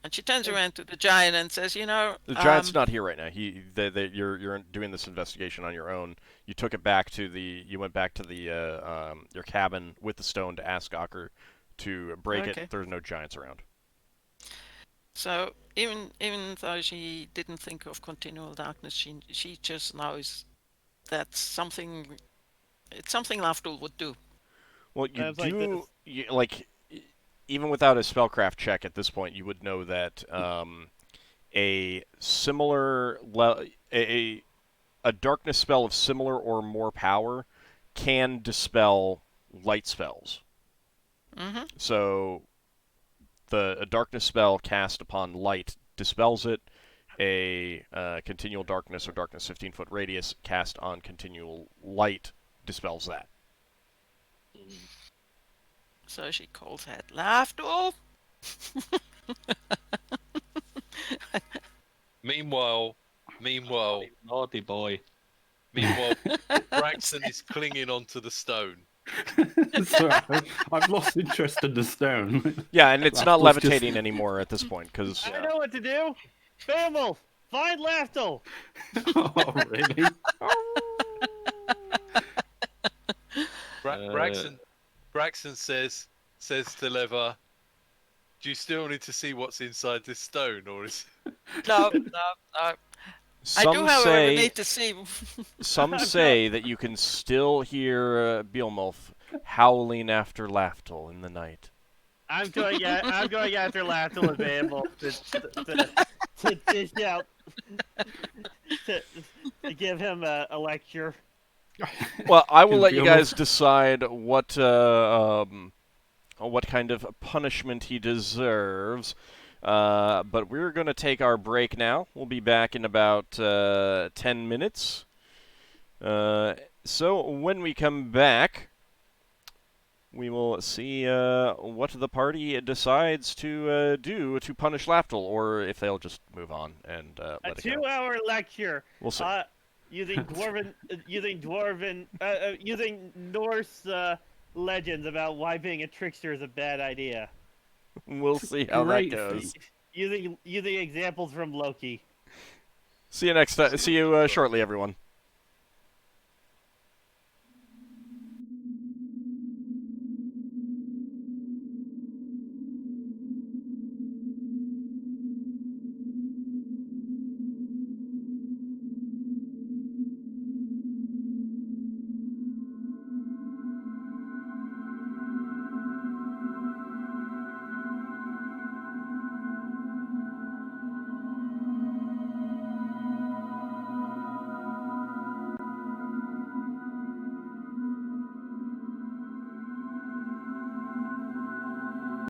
And she turns around to the giant and says, "You know, The giant's not here right now. You're doing this investigation on your own. You took it back to you went back to your cabin with the stone to ask Ockar to break Okay. it. There's no giants around. So even though she didn't think of continual darkness, she just knows that's something. It's something Lafdul would do. Well, you Sounds like do this. even without a spellcraft check at this point, you would know that a similar a darkness spell of similar or more power can dispel light spells. Mm-hmm. So a darkness spell cast upon light dispels it. A continual darkness or darkness 15-foot radius cast on continual light dispels that. So she calls out, "Lafdul." Meanwhile, Meanwhile, Naughty boy. Braxon is clinging onto the stone. So I've lost interest in the stone. Yeah, and it's not Lafdul's just- levitating anymore at this point, because... I know what to do. Famil, find Lafdul. Oh, really? Braxon says to Lever, "Do you still need to see what's inside this stone, or is?" No, I do, Some however, say, need to see. some say that you can still hear Beelmulf howling after Lafdul in the night. I'm going after Lafdul and Famil to dish out to give him a lecture. Well, I will Can let you Beelmulf- guys decide what kind of punishment he deserves. But we're going to take our break now. We'll be back in about 10 minutes. So when we come back, we will see what the party decides to do to punish Lafdul, or if they'll just move on and A let it go. 2-hour lecture. We'll see. Using Norse legends about why being a trickster is a bad idea. We'll see how that Great goes. Using examples from Loki. See you next time. See you shortly, everyone.